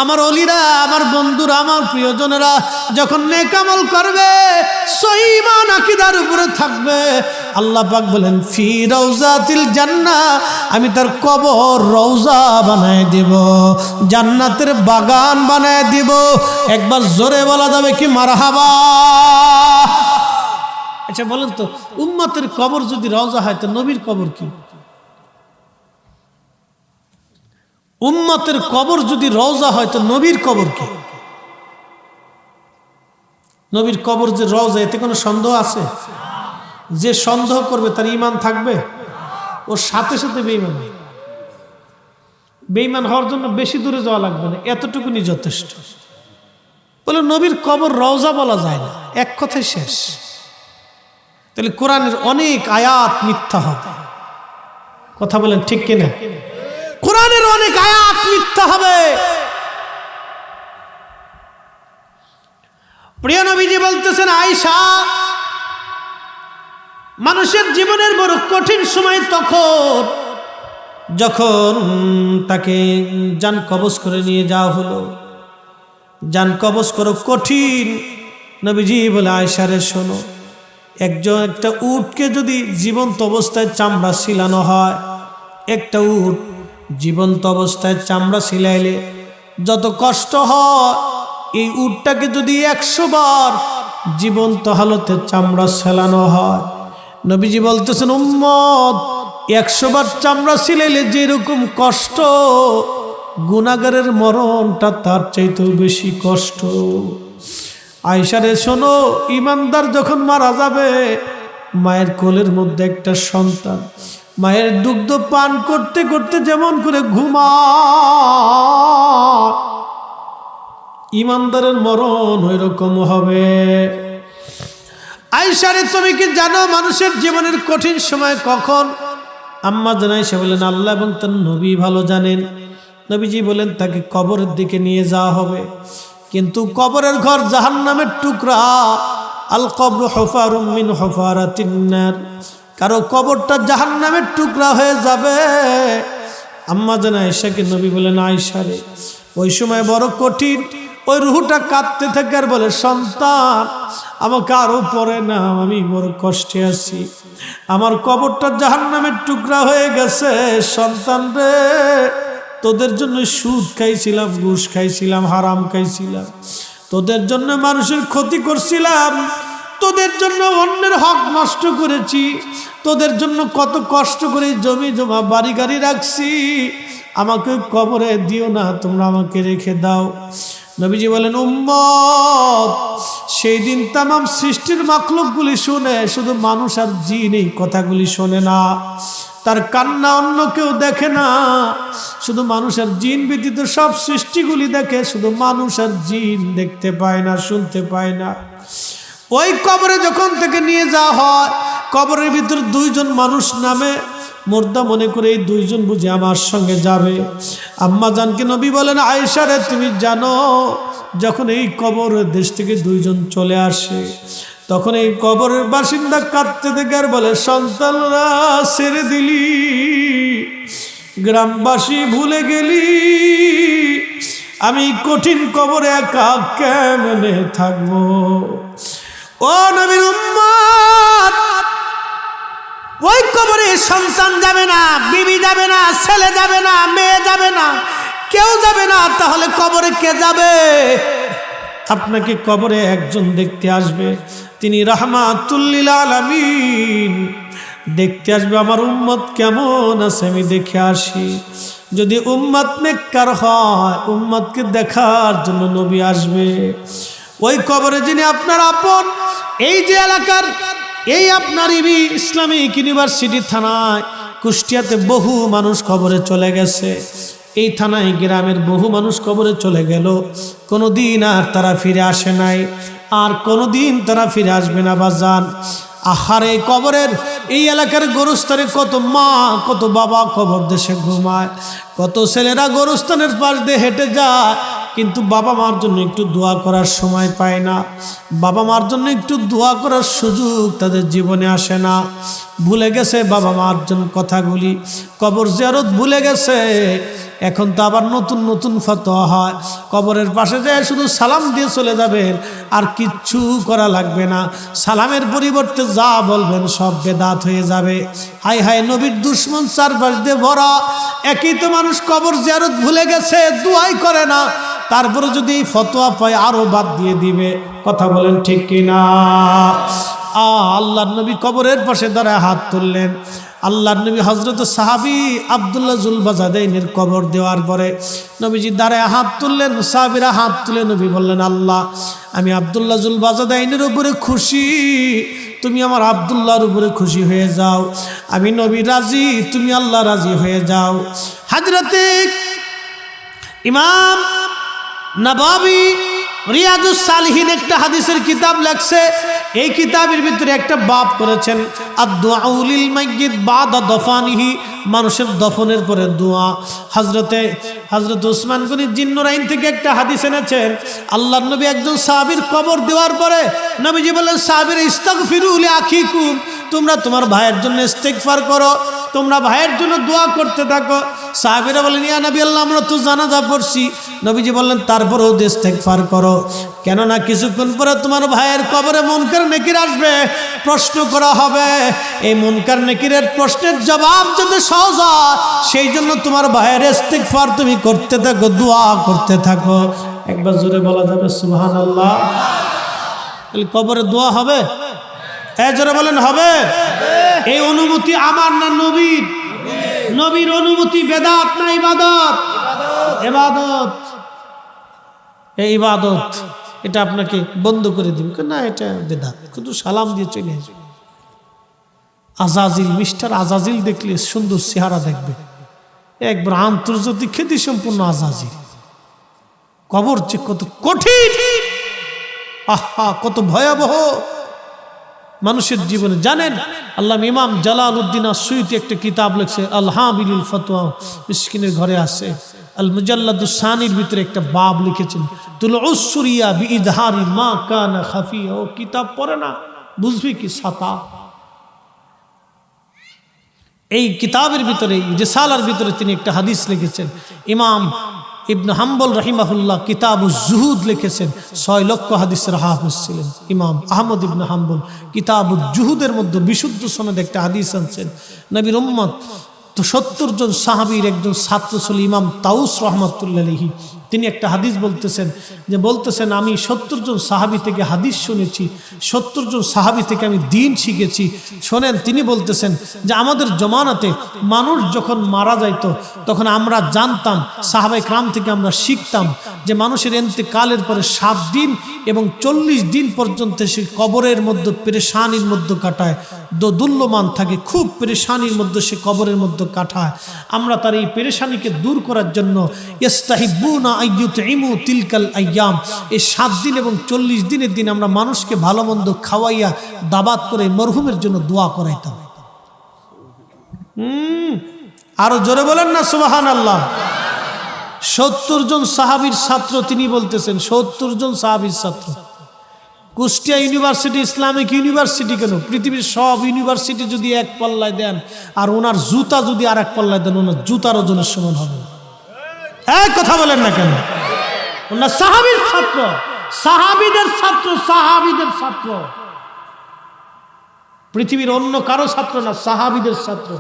আমার ওলিরা, আমার বন্ধুরা, আমার প্রিয়জনেরা যখন নেক আমল করবে, সহিহ ঈমান আকীদার উপরে থাকবে, আল্লাহ পাক বলেন ফি রাউজাতিল জান্নাহ, আমি তার কবর রওজা বানায় দেব, জান্নাতের বাগান বানায় দেব। একবার জোরে বলা যাবে কি মারহাবা। আচ্ছা বলেন তো, উম্মতের কবর যদি রওজা হয় তো নবীর কবর কি? উম্মতের কবর যদি রওজা হয় তো নবীর কবর কি? নবীর কবর যে রওজা, এতে কোনো সন্দেহ আছে? যে সন্দেহ করবে তার ঈমান থাকবে? ওর সাথে সাথে বেঈমান। বেঈমান হওয়ার জন্য বেশি দূরে যাওয়া লাগবে না, এতটুকুনি যথেষ্ট। বলে নবীর কবর রওজা বলা যায় না, এক কথায় শেষ। তাহলে কোরআনের অনেক আয়াত মিথ্যা হবে। কথা বলেন ঠিক কিনা? কোরআনের অনেক আয়াত মিথ্যা হবে। প্রিয় নবীজি বলতেছেন, আয়েশা, মানুষের জীবনের বড় কঠিন সময় তখন যখন তাকে জান কবজ করে নিয়ে যাওয়া হলো। জান কবজ করো কঠিন। নবীজি বলে, আয়েশা রে শোনো, একটা উটকে যদি জীবন্ত অবস্থায় চামড়া ছিলানো হয়, একটা উট জীবন্ত অবস্থায় চামড়া ছিলাইলে যত কষ্ট হয়, এই উটটাকে যদি 100 বার জীবন্ত হালতে চামড়া ছেলানো হয়, নবীজি বলতেছেন উম্মত 100 বার চামড়া ছিলাইলে যেরকম কষ্ট, গুনাহগারের মরণটা তার চাইতেও বেশি কষ্ট। আয়েশা রে শোনো, ইমানদার যখন মারা যাবে, মায়ের কোলের মধ্যে একটা সন্তান মায়ের দুগ্ধ পান করতে করতে যেমন করে ঘুমায়, ইমানদারের মরণ ওই রকম হবে। আয়েশা রে তুমি কি জানো মানুষের জীবনের কঠিন সময় কখন? আম্মা জানাই সে বলেন আল্লাহ এবং তার নবী ভালো জানেন। নবীজি বলেন তাকে কবরের দিকে নিয়ে যাওয়া হবে, কিন্তু কবরের ঘর জাহান্নামের টুকরা। আল কবরু হুফারুম মিন হুফারাতিন নার, কারো কবরটা জাহান্নামের টুকরা হয়ে যাবে। আম্মা জান আয়েশাকে নবী বলেন, আয়েশা রে ওই সময় বড় কঠিন। ওই রুহটা কাঁদতে থাকে আর বলে, সন্তান আমাকে আরো পরে না, আমি বড় কষ্টে আছি, আমার কবরটা জাহান্নামের টুকরা হয়ে গেছে। সন্তান রে, তোদের জন্য সুদ খাইছিলাম, ঘুষ খাইছিলাম, হারাম খাইছিলাম, তোদের জন্য মানুষের ক্ষতি করছিলাম, তোদের জন্য অন্যের হক নষ্ট করেছি, তোদের জন্য কত কষ্ট করে জমি জমা বাড়ি গাড়ি রাখছি, আমাকে কবরে দিও না, তোমরা আমাকে রেখে দাও। নবীজি বলেন, উম্মত সেই দিন তামাম সৃষ্টির মাখলুকগুলি শুনে, শুধু মানুষ আর জিন এই কথাগুলি শোনে না, তার কান্না অন্য কেউ দেখে না। শুধু মানুষ আর জিন ব্যতীত সব সৃষ্টিগুলি দেখে, শুধু মানুষ আর জিন দেখতে পায় না, শুনতে পায় না। ওই কবরে যখন থেকে নিয়ে যাওয়া হয়, কবরের ভিতর 2 জন মানুষ নামে, মুর্দা মনে করে এই 2 জন বুঝে আমার সঙ্গে যাবে। আম্মা জানকে নবী বলেন, আয়েশা রে তুমি জানো, যখন এই কবরের দেশ থেকে 2 জন চলে আসে, তখন এই কবরের বাসিন্দা কাঁদতে দেখে আর বলে, সন্তানরা ছেড়ে দিলি, গ্রামবাসী ভুলে গেলি, আমি কঠিন কবরে একা কেমনে থাকবো। ও নবীর উম্মত, ওই কবরে সন্তান যাবে না, বিবি যাবে না, ছেলে যাবে না, মেয়ে যাবে না, কেউ যাবে না। তাহলে কবরে কে যাবে? আপনাকে কবরে একজন দেখতে আসবে, তিনি রাহমাতুল লিল আলামিন। দেখতে আসবে আমার উম্মত কেমন আছে আমি দেখে আসি। যদি উম্মত নেককার হয়, উম্মতকে দেখার জন্য নবী আসবে। ওই কবরে যিনি আপনার আপন, এই যে এলাকার, এই আপনার ইসলামিক ইউনিভার্সিটি থানায় কুষ্টিয়াতে বহু মানুষ কবরে চলে গেছে। এই থানায় গ্রামের বহু মানুষ কবরে চলে গেল, কোনোদিন আর তারা ফিরে আসে নাই, আর কোনোদিন তারা ফিরে আসবে না বাজান। আহারে কবরের এই এলাকার গোরস্থানে কত মা, কত বাবা কবর দেশে ঘুমায়, কত ছেলেরা গোরস্থানের পাশ দিয়ে হেঁটে যায়, কিন্তু বাবা মার জন্য একটু দোয়া করার সময় পায় না, বাবা মার জন্য একটু দোয়া করার সুযোগ তাদের জীবনে আসে না। ভুলে গেছে বাবা মার জন্য কথাগুলি, কবর জিয়ারত ভুলে গেছে। এখন তো আবার নতুন নতুন ফতোয়া হয়, কবরের পাশে যায় শুধু সালাম দিয়ে চলে যাবেন, আর কিচ্ছু করা লাগবে না। সালামের পরিবর্তে যা বলবেন সব বেদাত হয়ে যাবে। হাই হাই, নবীর দুশ্মন চারপাশ দিয়ে ভরা। একই তো মানুষ কবর জিয়ারত ভুলে গেছে, দুয়াই করে না, তারপরে যদি এই ফতোয়া পায় আরো বাদ দিয়ে দিবে। কথা বলেন ঠিক কিনা? আল্লাহর নবী কবরের পাশে দাঁড়ায় হাত তুললেন। আল্লাহর নবী হযরত সাহাবী আব্দুল্লাহ যুলবাজাদাইনের কবর দেওয়ার পরে নবীজি দাঁড়ায় হাত তুললেন, সাহাবীরা হাত তুলে নবী বললেন, আল্লাহ, আমি আব্দুল্লাহ যুলবাজাদাইনের উপরে খুশি, তুমি আমার আব্দুল্লাহর উপরে খুশি হয়ে যাও। আমি নবী রাজি, তুমি আল্লাহ রাজি হয়ে যাও। হযরতে ইমাম নববী রিয়াদুস সালিহিন একটা হাদিসের কিতাব লেখছে। এই কিতাবের ভিতরে একটা বাব করেছেন, আদ-দুআউ লিল মাইয়িত বাদা দফানিহি, মানুষের দফনের পরে দোয়া। হযরত উসমান গনি জিন্নুরাইন থেকে একটা হাদিস এনেছেন, আল্লাহর নবী একজন সাহাবীর কবর দেওয়ার পরে নবীজি বললেন, সাহাবীরা ইস্তাগফিরু লিআখিকুম, তোমরা তোমার ভাইয়ের জন্য ইস্তিগফার করো, তোমরা ভাইয়ের জন্য দোয়া করতে থাকো। সাহাবীরা বলেন, ইয়া নবী আল্লাহ, আমরা তো জানাজা পড়ছি। নবীজি বললেন, তারপরেও ইস্তিগফার করো, কেননা কিছুক্ষণ পরে তোমার ভাইয়ের কবরে মুনকার নেকির আসবে, প্রশ্ন করা হবে। এই মুনকার নেকিরের প্রশ্নের জবাব যাতে সহজ হয়, সেই জন্য তোমার ভাইয়ের ইস্তিগফার তুমি করতে থাকো, দোয়া করতে থাকো। একবার জোরে বলা যাবে সুবহানাল্লাহ? তাহলে কবরে দোয়া হবে? জোরে বলেন হবে? এই অনুমতি আমার না নবীর? নবীর অনুমতি বেদাত না ইবাদত? ইবাদত। এই ইবাদত এটা আপনাকে বন্ধ করে দিবে না, এটা বেদাত। কিন্তু সালাম দিয়ে চলে আসবে। আজাজিল, মিস্টার আজাজিল দেখলে সুন্দর চেহারা দেখবে, একবার আন্তর্জাতিক খ্যাতি সম্পূর্ণ আজাজিল। কবর যে কত কঠিন, আহা কত ভয়াবহ মানুষের জীবনে। জানেন, আল্লাহ ইমাম জালালউদ্দিন আসসুয়ুতি একটা কিতাব লিখছে, আল হাবিলুল ফতোয়া, মিসকিনের ঘরে আছে। আল মুজাল্লাদুস সানির ভিতরে একটা বাব লিখেছেন, তুলউস সুরিয়া বিইদহারি মা কানা খাফিয়া। ও কিতাব পড়ে না, বুঝবি কি ছাতা। এই কিতাবের ভিতরে, রিসালার ভিতরে তিনি একটা হাদিস লিখেছেন। ইমাম ইবনে হাম্বল রাহিমাহুল্লাহ কিতাবুজ জুহুদ লিখেছেন, 6 লক্ষ হাদিসের হাফেজ ছিলেন ইমাম আহমদ ইবনে হাম্বল। কিতাবুজ জুহুদের মধ্যে বিশুদ্ধ সনদে একটা হাদিস আনছেন। নবীর উম্মত তো 70 জন সাহাবীর একজন ছাত্র ছিল ইমাম তাউস রাহমাতুল্লাহি আলাইহি। তিনি একটা হাদিস বলতেছেন, আমি 70 জন সাহাবী থেকে হাদিস শুনেছি, 70 জন সাহাবী থেকে আমি দ্বীন শিখেছি। শোনেন, তিনি বলতেছেন যে আমাদের জমানাতে মানুষ যখন মারা যাইতো তখন আমরা জানতাম, সাহাবায়ে কেরাম থেকে আমরা শিখতাম যে মানুষের ইন্তেকালের পরে 7 দিন এবং 40 দিন পর্যন্ত সে কবরের মধ্যে পেরেশানির মধ্যে কাটায়, দোদুল্যমান থাকে, খুব পেরেশানির মধ্যে সে কবরের মধ্যে কাটায়। আমরা তার এই পেরেশানিকে দূর করার জন্য ইস্তাহিবুনা আইয়ুতইমু তিলকাল আইয়াম, এই 7 দিন এবং 40 দিনের দিন আমরা মানুষকে ভালো মন্দ খাওয়াইয়া দাবাত করে মরহুমের জন্য দোয়া করাইতাম। আরো জোরে বলেন না সুবহানাল্লাহ। 70 জন সাহাবীর ছাত্র তিনি বলতেছেন, 70 জন সাহাবীর ছাত্র। কুষ্টিয়া ইউনিভার্সিটি ইসলামিক ইউনিভার্সিটি কেন, পৃথিবীর সব ইউনিভার্সিটি যদি এক পাল্লায় দেন আর ওনার জুতা যদি আর এক পাল্লায় দেন, ওনার জুতার ওজনের সমান হবে না। এক কথা বলেন না কেন? ওনার সাহাবীর ছাত্র, সাহাবীদের ছাত্র, সাহাবীদের ছাত্র, পৃথিবীর অন্য কারো ছাত্র না, সাহাবীদের ছাত্র।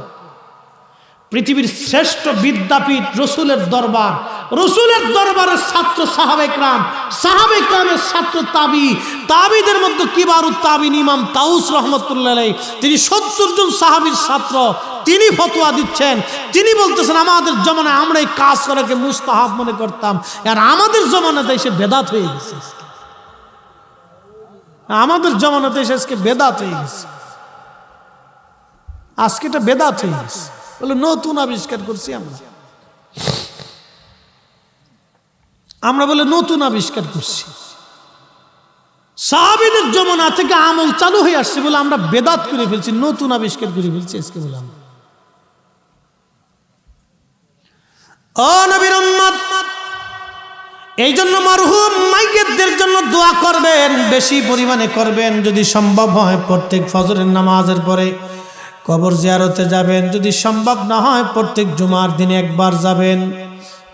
পৃথিবীর শ্রেষ্ঠ বিদ্যাপীঠ রসুলের দরবার, রসুলের দরবারের ছাত্র সাহাবে کرام, সাহাবে کرامের ছাত্র তাবি, তাবিদের মধ্যে কিবারুত তাবিন ইমাম তাউস রহমতুল্লাহ আলাইহি, তিনি 70 জন সাহাবীর ছাত্র। তিনি ফতোয়া দিচ্ছেন, তিনি বলতেছেন আমাদের জমানায় আমরা এই কাজ করাকে মুস্তাহাব মনে করতাম, আর আমাদের জমানাতে এসে বেদাত হয়ে গেছে। আমাদের জমানাতে এসে আজকে বেদাত হয়ে গেছে, আজকে এটা বেদাত হয়ে গেছে বলে নতুন আবিষ্কার করছি আমরা বলে নতুন আবিষ্কার করছি। সাহাবীদের জমানা থেকে আমল চালু হয়ে আসছে বলে আমরা বেদাত করে ফেলছি, নতুন আবিষ্কার করে ফেলছি আজকে বললাম। ও নবীর উম্মত, এই জন্য মরহুম মাইয়িতদের জন্য দোয়া করবেন, বেশি পরিমাণে করবেন। যদি সম্ভব হয় প্রত্যেক ফজরের নামাজের পরে কবর জিয়ারতে যাবেন, যদি সম্ভব না হয় প্রত্যেক জুমার দিনে একবার যাবেন,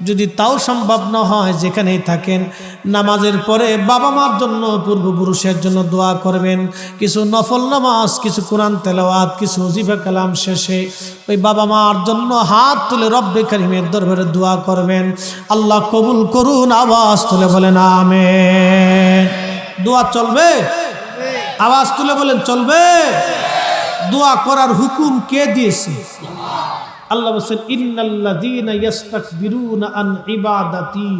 যদি তাও সম্ভব না হয় যেখানেই থাকেন নামাজের পরে বাবা মার জন্য, পূর্বপুরুষের জন্য দোয়া করবেন। কিছু নফল নামাজ, কিছু কোরআন তেলাওয়াত, কিছু ওজিফা কালাম শেষে ওই বাবা মার জন্য হাত তুলে রব্বে কারিমের দরবারে দোয়া করবেন। আল্লাহ কবুল করুন, আওয়াজ তুলে বলেন আমিন। দোয়া চলবে? আওয়াজ তুলে বলেন চলবে। দোয়া করার হুকুম কে দিয়েছে? আল্লাহ বলেন ইন্নাল্লাযীনা ইস্তাকবিরুনা আন ইবাদাতি,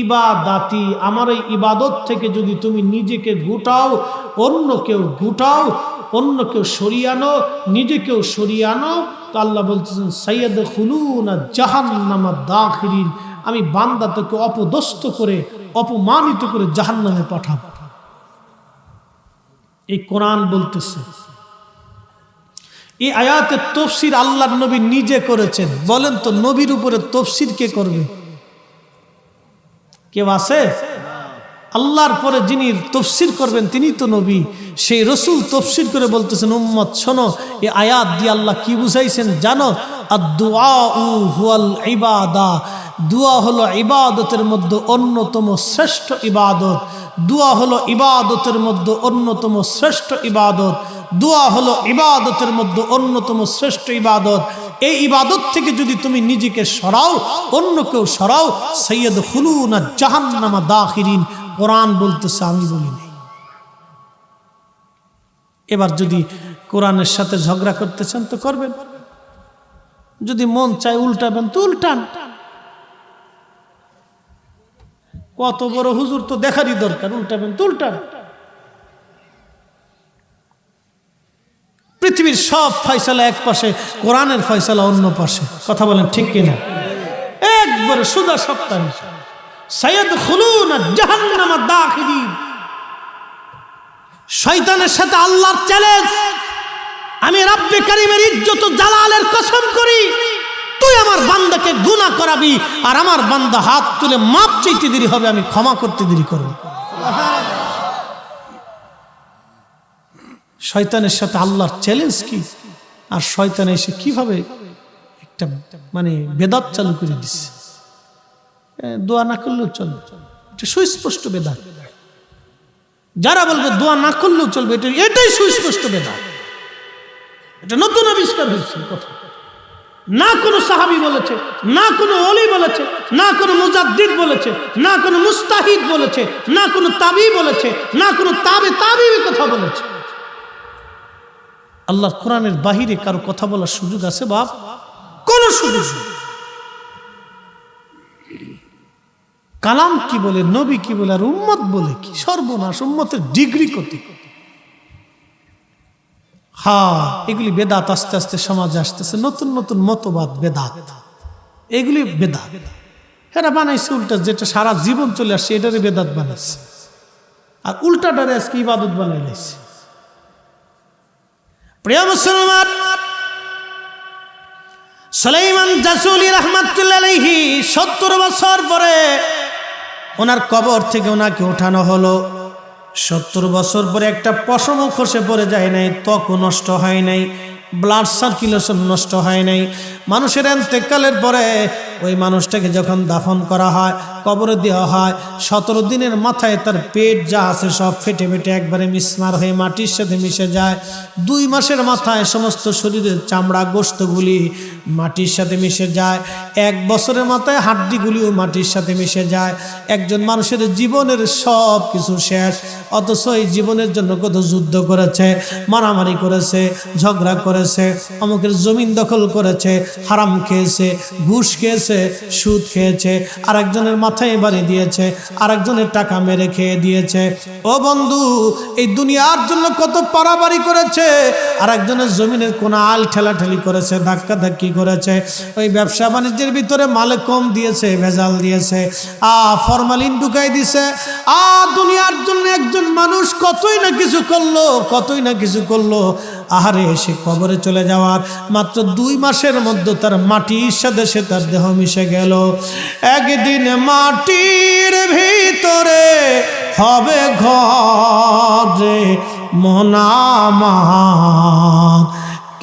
ইবাদাতি, আমার এই ইবাদত থেকে যদি তুমি নিজেকে গুটাও, অন্য কেউ গুটাও, অন্য কেউ সরিয়ে আনো, নিজেকেও সরিয়ে আনো, তো আল্লাহ বলতেছেন সাইয়াদখুলুনা জাহান্নামা দাখিরিন, আমি বান্দাকে অপদস্থ করে, অপমানিত করে জাহান্নামে পাঠাবো। এই কোরআন বলতেছে। এই আয়াতের তাফসীর আল্লাহর নবী নিজে করেছেন। বলেন তো নবীর উপরে তাফসীর কে করবে? কেউ আছে? আল্লাহর পরে যিনি তাফসীর করবেন তিনি তো নবী। সেই রাসূল তাফসীর করে বলতেছেন উম্মত শোনো, এই আয়াত দিয়ে আল্লাহ কি বুঝাইছেন জানো? আদ-দুআউ হুয়াল ইবাদা, দোয়া হলো ইবাদতের মধ্যে অন্যতম শ্রেষ্ঠ ইবাদত। দোয়া হলো ইবাদতের মধ্যে অন্যতম শ্রেষ্ঠ ইবাদত। দোয়া হলো ইবাদতের মধ্যে অন্যতম শ্রেষ্ঠ ইবাদত। এই ইবাদত থেকে যদি তুমি নিজেকে সরাও, অন্য কেউ সরাও, সাইয়াদখুলুনা জাহান্নামা দাখিরিন। কোরআন বলতেছে, আমি বলিনি। এবার যদি কোরআনের সাথে ঝগড়া করতে চান তো করবেন, যদি মন চায় উল্টাবেন তো উল্টান। কত বড় হুজুর তো দেখারই দরকার, উল্টাবেন তো উল্টান। পৃথিবীর সব ফয়সালা এক পাশে, কোরআনের ফয়সালা অন্য পাশে। কথা বলেন ঠিক কিনা? একবারে সুদা সপ্তাহ সাইয়াদখুলুনা জাহান্নামা দাখিরিন। শয়তানের সাথে আল্লাহর চ্যালেঞ্জ, আমি রব্বে কারীমের ইজ্জত ও জালালের কসম করি, তুই আমার বান্দাকে গুনাহ করাবি আর আমার বান্দা হাত তুলে মাপ চাইতে দেরি হবে, আমি ক্ষমা করতে দেরি করব। শয়তানের সাথে আল্লাহর চ্যালেঞ্জ কি? আর শয়তান এসে কিভাবে একটা মানে বেদাত চালু করে দিচ্ছে। দোয়া না করলেও চলবে, এটা সুস্পষ্ট বেদাত। যারা বলবে দোয়া না করলেও চলবে, এটাই সুস্পষ্ট বেদাত। এটা নতুন আবিষ্কার হয়েছে কথা। না কোনো সাহাবী বলেছে, না কোনো ওলি বলেছে, না কোনো মুজাদ্দিদ বলেছে, না কোনো মুস্তাহিদ বলেছে, না কোনো তাবি বলেছে, না কোনো তাবি কথা বলেছে। আল্লাহর কোরআনের বাহিরে কারো কথা বলার সুযোগ আছে বাপ? কোন সুযোগ নেই। কালাম কি বলে, নবী কি বলে, আর উম্মত বলে কি? সর্বনাশ, উম্মতের ডিগ্রি কত। হ্যাঁ, এগুলি বেদাত আস্তে আস্তে সমাজে আসতেছে, নতুন নতুন মতবাদ বেদাত, এগুলি বেদাত। এরা বানাইছে উল্টা, যেটা সারা জীবন চলে আসছে এটারে বেদাত বানাইছে, আর উল্টাটারে আজকে ইবাদত বানাই লাইছে। প্রিয় মুসলমান, সুলাইমান জাসুলি রাহমাতুল্লাহ আলাইহি 70 বছর পরে ওনার কবর থেকে ওনাকে ওঠানো হলো। 70 বছর পরে একটা পশমও খসে পড়ে যায় নাই, ত্বকও নষ্ট হয় নাই, ব্লাড সার্কুলেশন নষ্ট হয় নাই। মানুষের ইন্তেকালের পরে ওই মানুষটাকে যখন দাফন করা হয়, কবরে দেওয়া হয়, 17 দিনের মাথায় তার পেট যা আছে সব ফেটে ফেটে একবারে মিসমার হয়ে মাটির সাথে মিশে যায়। 2 মাসের মাথায় সমস্ত শরীরের চামড়া গোশতগুলি মাটির সাথে মিশে যায়। 1 বছরের মাথায় হাড্ডিগুলিও মাটির সাথে মিশে যায়। একজন মানুষের জীবনের সব কিছু শেষ, অথচ এই জীবনের জন্য কত যুদ্ধ করেছে, মারামারি করেছে, ঝগড়া করেছে, অমুকের জমিন দখল করেছে, হারাম খেয়েছে, ঘুষ খেয়েছে, সুদ খেয়েছে, আরেকজনের মাথায় বাড়ি দিয়েছে, আরেকজনের টাকা মেরে খেয়ে দিয়েছে। ও বন্ধু, এই দুনিয়ার জন্য কত পারাবারি করেছে, আরেকজনের জমিনের কোন আল ঠেলাঠেলি করেছে, ধাক্কা ধাক্কি করেছে, ওই ব্যবসা বাণিজ্যের ভিতরে মালে কম দিয়েছে, ভেজাল দিয়েছে, ফরমালিন ঢুকাই দিছে। দুনিয়ার জন্য একজন মানুষ কতই না কিছু করলো, কতই না কিছু করলো। আহারে, সে কবরে চলে যাওয়ার মাত্র 2 মাসের মধ্যে তার মাটির সাথে সে তার দেহ মিশে গেল। একদিন মাটির ভিতরে হবে ঘরে মনামার,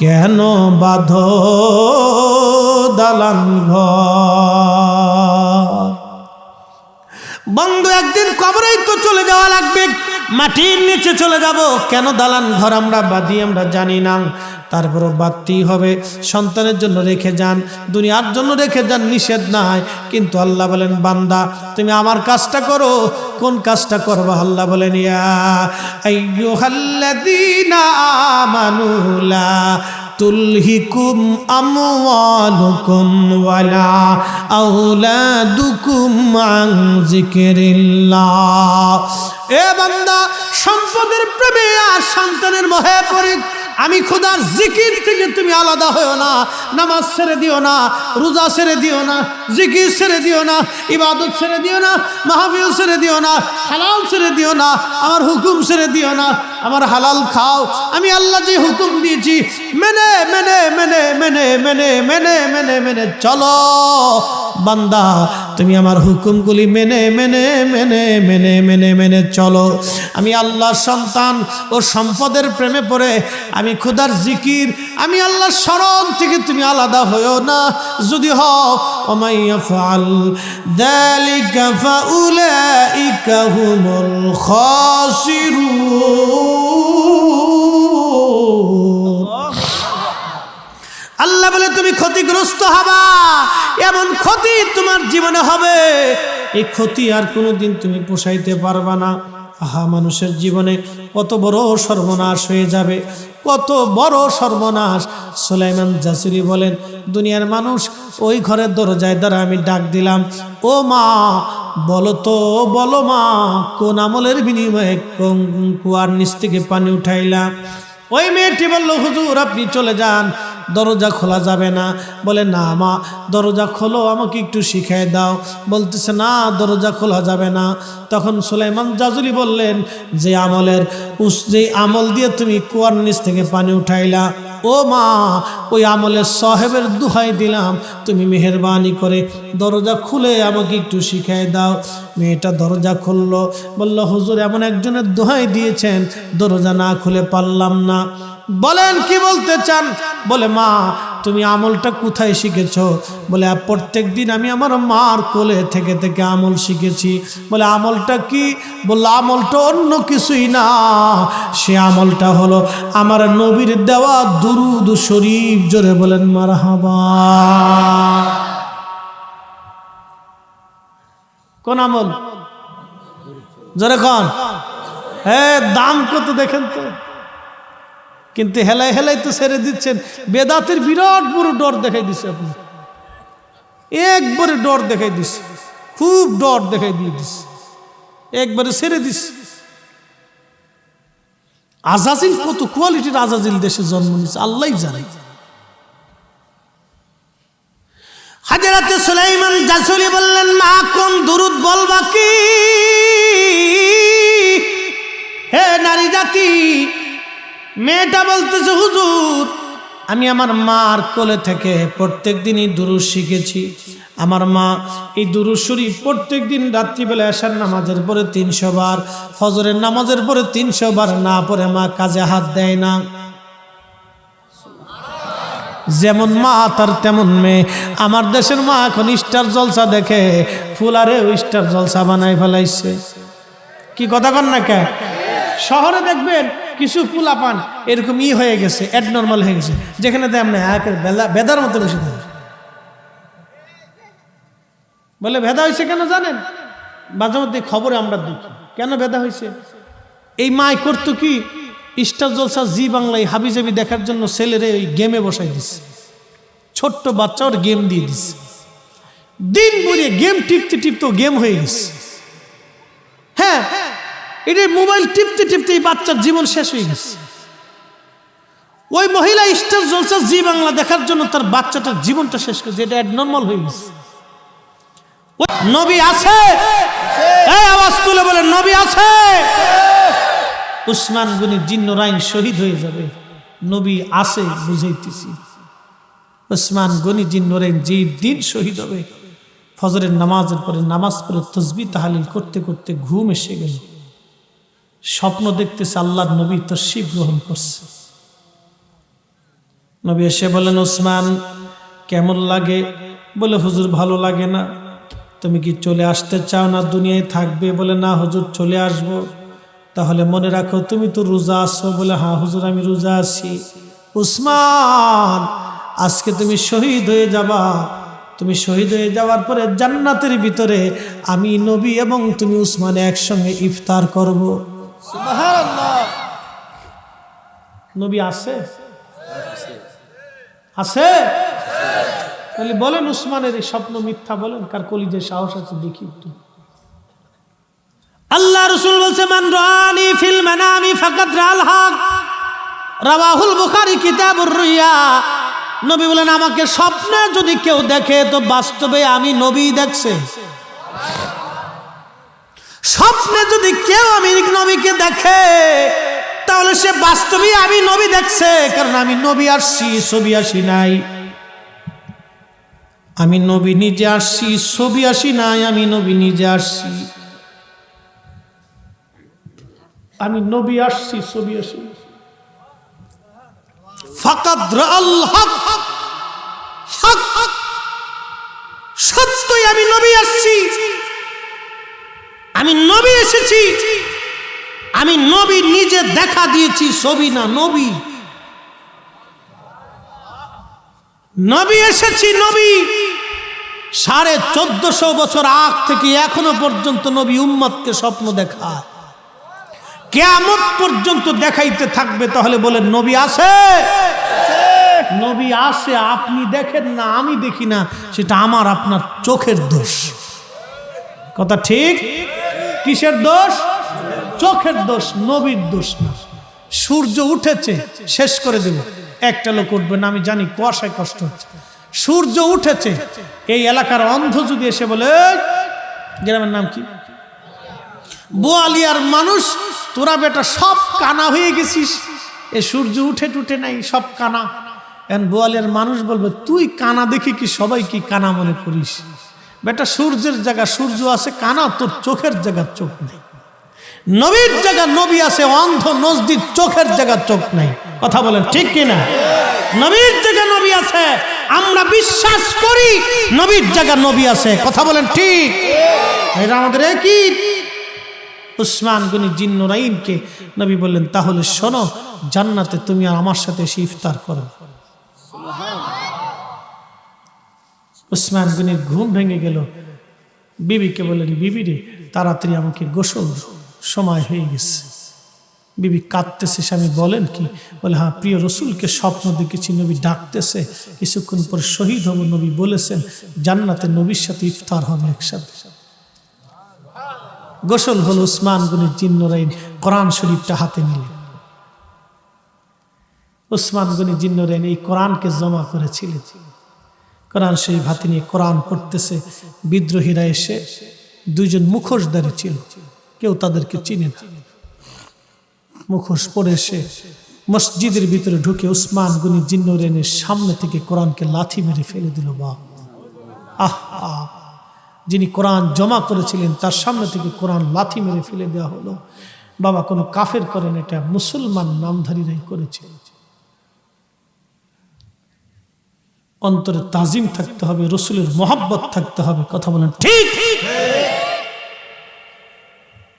কেন বাঁধো দালান ঘর। বন্ধু, একদিন কবরেই তো চলে যাওয়া লাগবে, মাটির নিচে চলে যাব, কেন দালান ঘর আমরা বাঁধি আমরা জানি না, তারপরও বাঁধতেই হবে। সন্তানের জন্য রেখে যান, দুনিয়ার জন্য রেখে যান, নিষেধ নাই, কিন্তু আল্লাহ বলেন বান্দা তুমি আমার কাজটা করো। কোন কাজটা করবা? আল্লাহ বলেন ইয়া আইয়ুহাল্লাযীনা আমানু লা তুলহিকুম আমওয়ালুকুম ওয়ালা আওলাদুকুম আন যিকরিল্লাহ। এ বান্দা, সম্পদের প্রেমে আর সন্তানের মোহে পড়ে আমি খোদার জিকির থেকে তুমি আলাদা হও না। নামাজ ছেড়ে দিও না, রোজা ছেড়ে দিও না, জিকির ছেড়ে দিও না, ইবাদত ছেড়ে দিও না, মাহফিল ছেড়ে দিও না, হালাল ছেড়ে দিও না, আমার হুকুম ছেড়ে দিও না। আমার হালাল খাও, আমি আল্লাহ যে হুকুম দিয়েছি মেনে মেনে মেনে মেনে মেনে মেনে মেনে মেনে চলো। বান্দা, তুমি আমার হুকুমগুলি মেনে মেনে মেনে মেনে মেনে মেনে চলো। আমি আল্লাহর সন্তান ও সম্পদের প্রেমে পড়ে আমি খোদার জিকির, আমি আল্লাহর শরণ থেকে তুমি আলাদা হইও না। যদি হও, ওমাই ইয়াফআল যালিকা ফাউলাইকা হুমুল খাসিরুন। আল্লাহ বলে তুমি ক্ষতিগ্রস্ত হবা, এমন ক্ষতি তোমার জীবনে হবে, এই ক্ষতি আর কোনোদিন তুমি পোষাইতে পারবা না। আহা, মানুষের জীবনে কত বড় সর্বনাশ হয়ে যাবে, কত বড় সর্বনাশ। সুলাইমান জাসুরি বলেন, দুনিয়ার মানুষ ওই ঘরের দরজায় দ্বারা আমি ডাক দিলাম, ও মা বলো তো, বলো মা, কোন আমলের বিনিময়ে কুয়ার নিচ থেকে পানি উঠাইলাম। ওই মেয়েটি বলল, হুজুর আপনি চলে যান, দরজা খোলা যাবে না। বলে, না মা, দরজা খোলো, আমাকে একটু শিখাই দাও। বলতেছে, না, দরজা খোলা যাবে না। তখন সুলাইমান জাজুলি বললেন, যে আমল দিয়ে তুমি কুয়ার নিচ থেকে পানি উঠাইলা, ও মা, ওই আমলের সাহেবের দোহাই দিলাম, তুমি মেহেরবানি করে দরজা খুলে আমাকে একটু শিখাই দাও। মেয়েটা দরজা খুললো, বলল, হুজুর এমন একজনের দোহাই দিয়েছেন, দরজা না খুলে পারলাম না। বলেন কি বলতে চান? বলে, মা তুমি আমলটা কোথায় শিখেছো? বলে, প্রত্যেক দিন আমি আমার মার কোলে থেকে থেকে আমল শিখেছি। বলে, আমলটা কি? বললো, আমলটা অন্য কিছুই না, সে আমলটা হলো আমার নবীর দেওয়া দুরুদ শরীফ। জোরে বলেন মারহাবা। কোন আমল? জোরে কোন? হ্যাঁ, দাম কত দেখেন তো। কিন্তু হেলাই হেলাই তো ছেড়ে দিচ্ছেন। বেদাতের বিরাট বড় ডর দেখাই দিচ্ছে আপনি, একবারে ডর দেখাই দিচ্ছে, খুব ডর দেখাই দিয়ে দিচ্ছে, একবারে ছেড়ে দিচ্ছে। আজাজিল কত কোয়ালিটির আজাজিল দেশে জন্ম নিচ্ছে আল্লাহই জানে। হযরতে সুলাইমান জাসুরি বললেন, মা কোন দুরুদ বলবা কি? হে নারী জাতি, মেয়েটা বলতেছে, হুজুর আমি আমার মার কোলে থেকে প্রত্যেক দিনই দুরূদ শিখেছি। আমার মা এই দুরূদ শরীফ প্রত্যেক দিন রাত্রিবেলা এশার নামাজের পরে 300 বার, ফজরের নামাজের পরে 300 বার না পড়ে মা কাজে হাত দেয় না। যেমন মা তার তেমন মেয়ে। আমার দেশের মা এখন স্টার জলসা দেখে ফুলারে স্টার জলসা বানাই ফেলাইছে। কি কথা কন না কে? শহরে দেখবেন কিছু ফুলা পান এরকম হয়ে গেছে, অ্যাডনর্মাল হয়ে গেছে, যেখানে তেমন বেদার মতো বসে থাকে। বলে ভেদা হয়েছে কেন জানেন? মাঝে মধ্যে খবরে আমরা দেখি কেন ভেদা হয়েছে। এই মাই করতো কি, স্টার জলসা জি বাংলায় হাবিজাবি দেখার জন্য ছেলেরে ওই গেমে বসাই দিছে। ছোট্ট বাচ্চা ওর গেম দিয়ে দিছে, দিন ভরে গেম টিপতে টিপতে গেম হয়ে গেছে। হ্যাঁ, এটা মোবাইল টিপতে টিপতে এই বাচ্চার জীবন শেষ হয়ে গেছে। ওই মহিলা স্টার জলসা জি বাংলা দেখার জন্য তার বাচ্চাটার জীবনটা শেষ করেছে। এটা অ্যাবনর্মাল হয়ে গেছে। নবী আছে? এই আওয়াজ তুলে বলে নবী আছে। উসমান গনি জিন্নুরাইন শহীদ হয়ে যাবে, নবী আছে বুঝাইতেছি। উসমান গনি জিন্নুরাইন যে দিন শহীদ হবে, ফজরের নামাজের পরে নামাজ পড়ে তাসবিহ তাহলিল করতে করতে ঘুম এসে গেল। স্বপ্ন দেখতেছে আল্লাহর নবী তাশরীফ গ্রহণ করছে। নবী এসে বলেন, উসমান কেমন লাগে? বলে হুজুর ভালো লাগে না। তুমি কি চলে আসতে চাও না দুনিয়ায় থাকবে? বলে না হুজুর চলে আসব। তাহলে মনে রাখো তুমি তো রোজা আছো। বলে হ্যাঁ হুজুর আমি রোজা আছি। উসমান আজকে তুমি শহীদ হয়ে যাবা। তুমি শহীদ হয়ে যাওয়ার পরে জান্নাতের ভিতরে আমি নবী এবং তুমি উসমান একসঙ্গে ইফতার করব। সুবহানাল্লাহ। নবী আছে? আছে? তাহলে বলেন উসমানের এই স্বপ্ন মিথ্যা? বলেন কার কলিজায় সাহস আছে দেখি একটু। আল্লাহ রাসূল বলছে, মান রাআনি ফিল মানামি ফাকাদ রাআল হক, রাওয়াহুল বুখারী কিতাবুর রুইয়া। নবী বলেন আমাকে স্বপ্নে যদি কেউ দেখে তো বাস্তবে আমি নবী দেখছে। স্বপ্নে যদি কেউ আমি নবীকে দেখে তাহলে সে বাস্তবে আমি নবী দেখছে, কারণ আমি নবী আসছি, ছবি আসি নাই। আমি নবী নিজে আসছি, ছবি আসি নাই। আমি নবী নিজে আসছি, আমি নবী আসছি, ছবি আসি। ফাকাদ রাআল হক, হক সত্যই আমি নবী আসছি, আমি নবী এসেছি, আমি নবী নিজে দেখা দিয়েছি, ছবি না। নবী নবী এসেছি, নবী 1450 বছর আগ থেকে এখনো পর্যন্ত নবী উম্মতকে স্বপ্ন দেখায়, কিয়ামত পর্যন্ত দেখাইতে থাকবে। তাহলে বলেন নবী আছে? নবী আছে, আপনি দেখেন না, আমি দেখি না, সেটা আমার আপনার চোখের দোষ। কথা ঠিক? কিসের দোষ? চোখের দোষ, নবীর দোষ না। সূর্য উঠেছে, শেষ করে দেব, একটা লোক উঠবে না, আমি জানি কুয়াশায় কষ্ট হচ্ছে। সূর্য উঠেছে, এই এলাকার অন্ধ যদি এসে বলে, গ্রামের নাম কি, বোয়ালিয়ার মানুষ, তোরা বেটা সব কানা হয়ে গেছিস, এ সূর্য উঠে টুটে নাই, সব কানা। এখন বোয়ালিয়ার মানুষ বলবে, তুই কানা দেখি কি সবাই কি কানা মনে করিস? বেটা সূর্যের জায়গা সূর্য আছে, কানা তোর চোখের জায়গার চোখ নেই। নবীর জায়গা নবী আছে, অন্ধ নজদির চোখের জায়গার চোখ নাই। কথা বলেন ঠিক কিনা? নবীর জায়গা নবী আছে, আমরা বিশ্বাস করি নবীর জায়গা নবী আছে। কথা বলেন ঠিক? এটা আমাদের একই। উসমান গনি জিন্নুরাইনকে নবী বললেন, তাহলে শোনো, জান্নাতে তুমি আর আমার সাথে এসে ইফতার করো। উসমান গনির ঘুম ভেঙে গেল। বিবিকে বললেন, বিবি রে তাড়াতাড়ি আমাকে গোসল, সময় হয়ে গেছে। বিবি কাঁদতেছে। স্বামী বলেন কি? বলে হ্যাঁ, প্রিয় রসুলকে স্বপ্ন দেখেছি, নবী ডাকতেছে, কিছুক্ষণ পরে শহীদ হব। নবী বলেছেন জান্নাতে নবীর সাথে ইফতার হবে একসাথে। গোসল হল। উসমান গনি জিন্নুরাইন কোরআন শরীফটা হাতে নিলেন। উসমান গনি জিন্নুরাইন এই কোরআনকে জমা করেছিলেন। কোরআন শরীফ হাতে নিয়ে কোরআন পড়তেছে। বিদ্রোহীরা এসে, দুইজন মুখোশধারী ছিল, কেউ তাদেরকে চিনে না। মুখোশ পরে এসে মসজিদের ভিতরে ঢুকে উসমান গনি জিন্নুরাইনের সামনে থেকে কোরআনকে লাথি মেরে ফেলে দিল। বাপ, আহা, যিনি কোরআন জমা করেছিলেন তার সামনে থেকে কোরআন লাথি মেরে ফেলে দেওয়া হলো। বাবা, কোনো কাফের করেন, এটা মুসলমান নামধারীরাই করেছে। অন্তরে তাজিম থাকতে হবে, রসুলের মোহাব্বত থাকতে হবে। কথা বলেন ঠিক?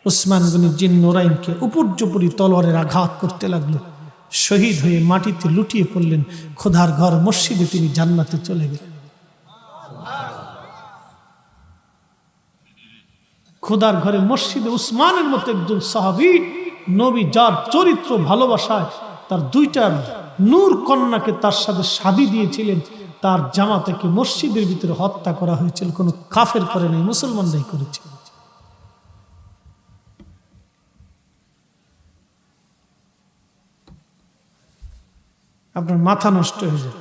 উসমান গনি জিন্নুরাইনকে উপর্যুপরি তলোয়ারের আঘাত করতে লাগলো। শহীদ হয়ে মাটিতে লুটিয়ে পড়লেন। খোদার ঘর মসজিদে তিনি জান্নাতে চলে গেলেন। খোদার ঘরে মসজিদে উসমানের মতো একজন সাহাবী নবী, যার চরিত্র ভালোবাসায় তার দুইটা নূর কন্যাকে তার সাথে শাদী দিয়েছিলেন, তার জামাতাকে মসজিদের ভিতরে হত্যা করা হয়েছিল। কোনো কাফের করে নাই, মুসলমানরাই করেছে। আপনার মাথা নষ্ট হয়ে যায়।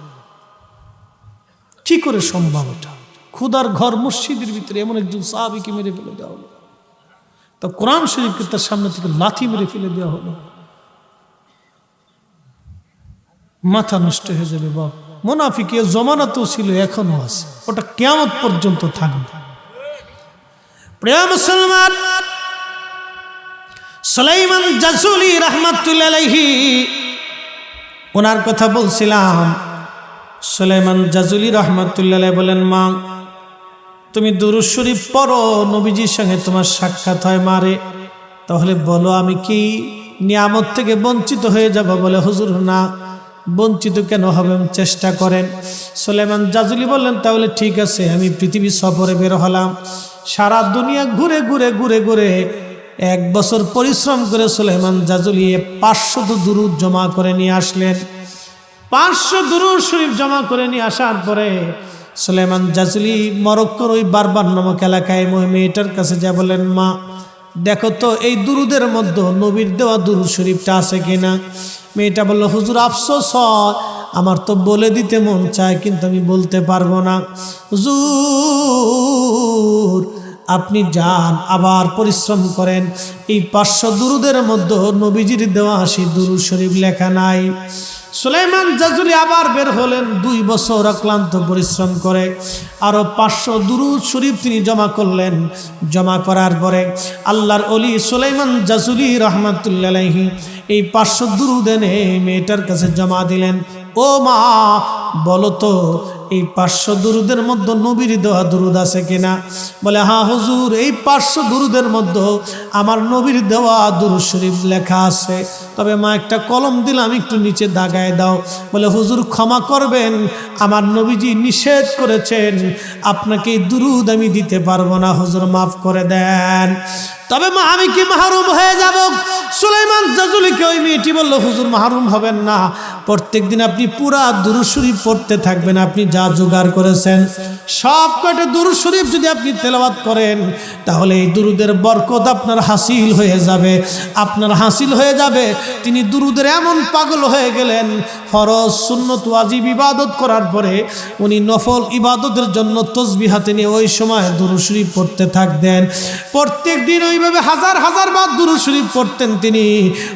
কি করে সম্ভব এটা? খুদার ঘর মসজিদের ভিতরে এমন একজন সাহাবীকে মেরে ফেলে দেওয়া হলো। তো কোরআন শরীফকে তার সামনে থেকে লাথি মেরে ফেলে দেওয়া হলো। মাথা নষ্ট হয়ে যাবে বাপ। মুনাফিকের জমানাতেও ছিল, এখনো আছে, ওটা কিয়ামত পর্যন্ত থাকবে। প্রিয় মুসলমান, সুলাইমান জাসুলি রাহমাতুল্লাহি আলাইহি, ওনার কথা বলছিলাম। সুলাইমান জাজুলি রাহমাতুল্লাহি আলাইহি বলেন, মা তুমি দুরূদ শরীফ পড়ো, নবীজির সঙ্গে তোমার সাক্ষাৎ হয় মারে, তাহলে বলো আমি কি নিয়ামত থেকে বঞ্চিত হয়ে যাব? বলে, হুজুর না, বঞ্চিত কেন হবেন, চেষ্টা করেন। সুলাইমান জাজুলি বললেন, তাহলে ঠিক আছে, আমি পৃথিবী সফরে বের হলাম। সারা দুনিয়া ঘুরে ঘুরে ঘুরে ঘুরে 1 বছর পরিশ্রম করে সুলাইমান জাজুলি 500 দুরূদ জমা করে নিয়ে আসলেন। 500 দুরূদ শরীফ জমা করে নিয়ে আসার পরে সুলাইমান জাজুলি মরক্কোর ওই বারবার নামক এলাকায় মেয়েটার কাছে যা বলেন, মা দেখো তো এই দুরুদের মধ্যে নবীর দেওয়া দুরূদ শরীফটা আছে কিনা। মেয়েটা বলল, হুজুর আফসোস হয়, আমার তো বলে দিতে মন চায়, কিন্তু আমি বলতে পারবো না। হুজুর আপনি যান, আবার পরিশ্রম করেন, এই 500 দুরুদের মধ্যে নবীজির দেওয়া সেই দুরূদ শরীফ লেখা নাই। সুলাইমান জাজুলি আবার বের হলেন, 2 বছর অক্লান্ত পরিশ্রম করে আরো 500 দুরূদ শরীফ তিনি জমা করলেন। জমা করার পরে আল্লাহর ওলি সুলাইমান জাজুলি রাহমাতুল্লাহি আলাইহি এই 500 দুরূদ এনে মেয়েটার কাছে জমা দিলেন। ও মা, বলো তো এই 500 দুরুদের মধ্যে নবীর দেওয়া দুরুদ আছে কিনা? বলে, হ্যাঁ হুজুর, এই 500 দুরুদের মধ্যে আমার নবীর দেওয়া দুরূদ শরীফ লেখা আছে। তবে মা একটা কলম দিলাম, একটু নিচে দাগায় দাও। বলে, হুজুর ক্ষমা করবেন, আমার নবীজি নিষেধ করেছেন, আপনাকে এই দুরুদ আমি দিতে পারবো না, হুজুর মাফ করে দেন। তবে মা আমি কি মাহরুম হয়ে যাব? সুলাইমান জাজুলিকে ওই মেয়েটি বলল, হুজুর মাহরুম হবেন না, প্রত্যেক দিন আপনি পুরা দুরূদ শরীফ পড়তে থাকবেন। আপনি যা জোগাড় করেছেন সব কয়টা দুরূদ শরীফ যদি আপনি তেলাওয়াত করেন, তাহলে এই দুরুদের বরকত আপনার হাসিল হয়ে যাবে, আপনার হাসিল হয়ে যাবে। তিনি দুরুদের এমন পাগল হয়ে গেলেন, ফরজ সুন্নত ওয়াজিব ইবাদত করার পরে উনি নফল ইবাদতের জন্য তসবিহ হাতে নিয়ে ওই সময় দুরূদ শরীফ পড়তে থাকতেন। প্রত্যেক দিন ওইভাবে হাজার হাজার বার দুরূদ শরীফ পড়তেন তিনি।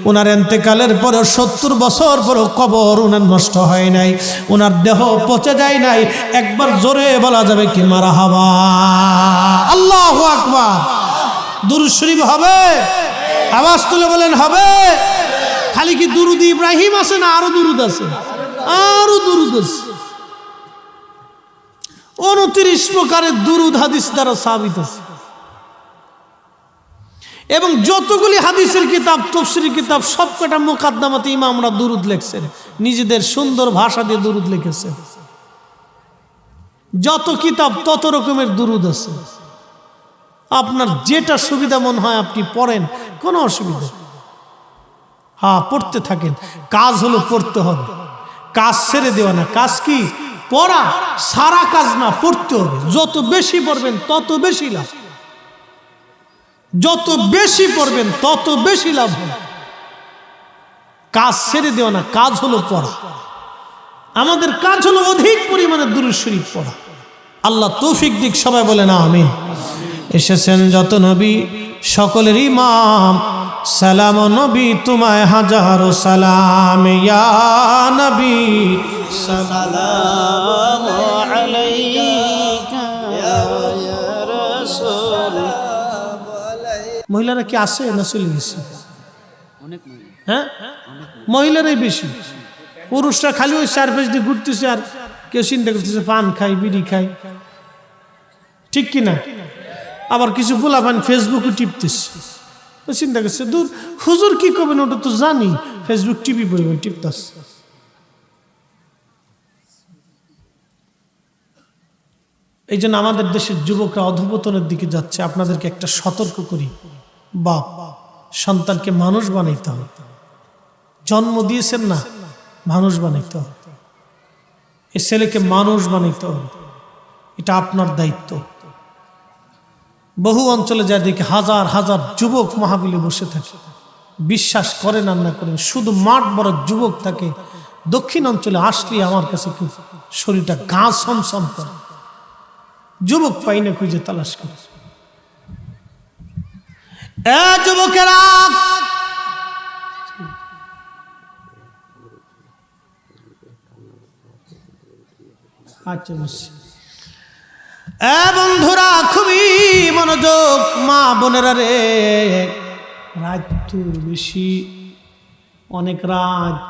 ওনার ইন্তেকালের পরে 70 বছর পরে কবর ওনার নষ্ট হয় নাই, ওনার দেহ পচে যায় নাই। একবার জোরে বলা যাবে কি মারহাবা, আল্লাহু আকবার। দুরূদ শরীফ হবে, আওয়াজ তুলে বলেন হবে। খালি কি দুরুদ ইব্রাহিম আছে না আরো দুরুদ আছে? আরো দুরুদ আছে। 29 প্রকারের দুরুদ হাদিস দ্বারা সাবিত আছে। এবং যতগুলি হাদিসের কিতাব, তাফসীরের কিতাব, সবকটা মুকাদ্দামাতে ইমামরা দুরুদ লিখছেন, নিজেদের সুন্দর ভাষা দিয়ে দুরুদ লিখেছেন। যত কিতাব তত রকমের দুরুদ আছে। আপনার যেটা সুবিধা মনে হয় আপনি পড়েন, কোনো অসুবিধা। হ্যাঁ, পড়তে থাকেন। কাজ হলো পড়তে হবে, কাজ ছেড়ে দেওয়া না। কাজ কি? পড়া। সারা কাজ না, পড়তে হবে। যত বেশি পড়বেন তত বেশি লাভ, যত বেশি পড়বেন তত বেশি লাভ হবে। কাজ ছেড়ে দেওয়া না, কাজ হলো পড়া। আমাদের কাজ হলো অধিক পরিমাণে দুরূদ শরীফ পড়া। আল্লাহ তৌফিক দিক, সবাই বলেন আমিন। এসেছেন যত নবী সকলের ইমাম সালাম নবী তোমায় হাজারো সালাম ইয়া নবী সালামু আলাইকা ইয়া রাসূল। মহিলারা কি আসে না চলে গেছে? অনেক মহিলা, হ্যাঁ, মহিলারাই বেশি। পুরুষরা খালি ওই সার্ভিস দিয়ে ঘুরতেছে আর কেউ চিন্তা করতেছে পান খাই বিড়ি খাই, ঠিক কিনা? আবার কিছু পোলাপান ফেসবুকে টিপতেছে, তো চিন্তা করছে দূর হুজুর কি করবেন ওটা তো জানি, ফেসবুক টিপি পরিবেন টিপতাস। এই জন্য আমাদের দেশের যুবকরা অধঃপতনের দিকে যাচ্ছে। আপনাদেরকে একটা সতর্ক করি, বাপ সন্তানকে মানুষ বানাইতে হবে। জন্ম দিয়েছেন না, মানুষ বানাইতে হবে। এই ছেলেকে মানুষ বানাইতে হবে, এটা আপনার দায়িত্ব। বহু অঞ্চলে যা দেখি হাজার হাজার যুবক মাহফিলে বসে থাকে, বিশ্বাস করেন আর না করেন, শুধু মাঠ বড় যুবক থাকে। দক্ষিণ অঞ্চলে আসলে আমার কাছে খুব শরীরটা গা সমসম করে, যুবক পাই না খুঁজে তালাশ করে। যুবকেরা আচ্ছা বসছি। বন্ধুরা খুবই মনোযোগ, মা বোনেরা রে, রাত তো বেশি, অনেক রাত,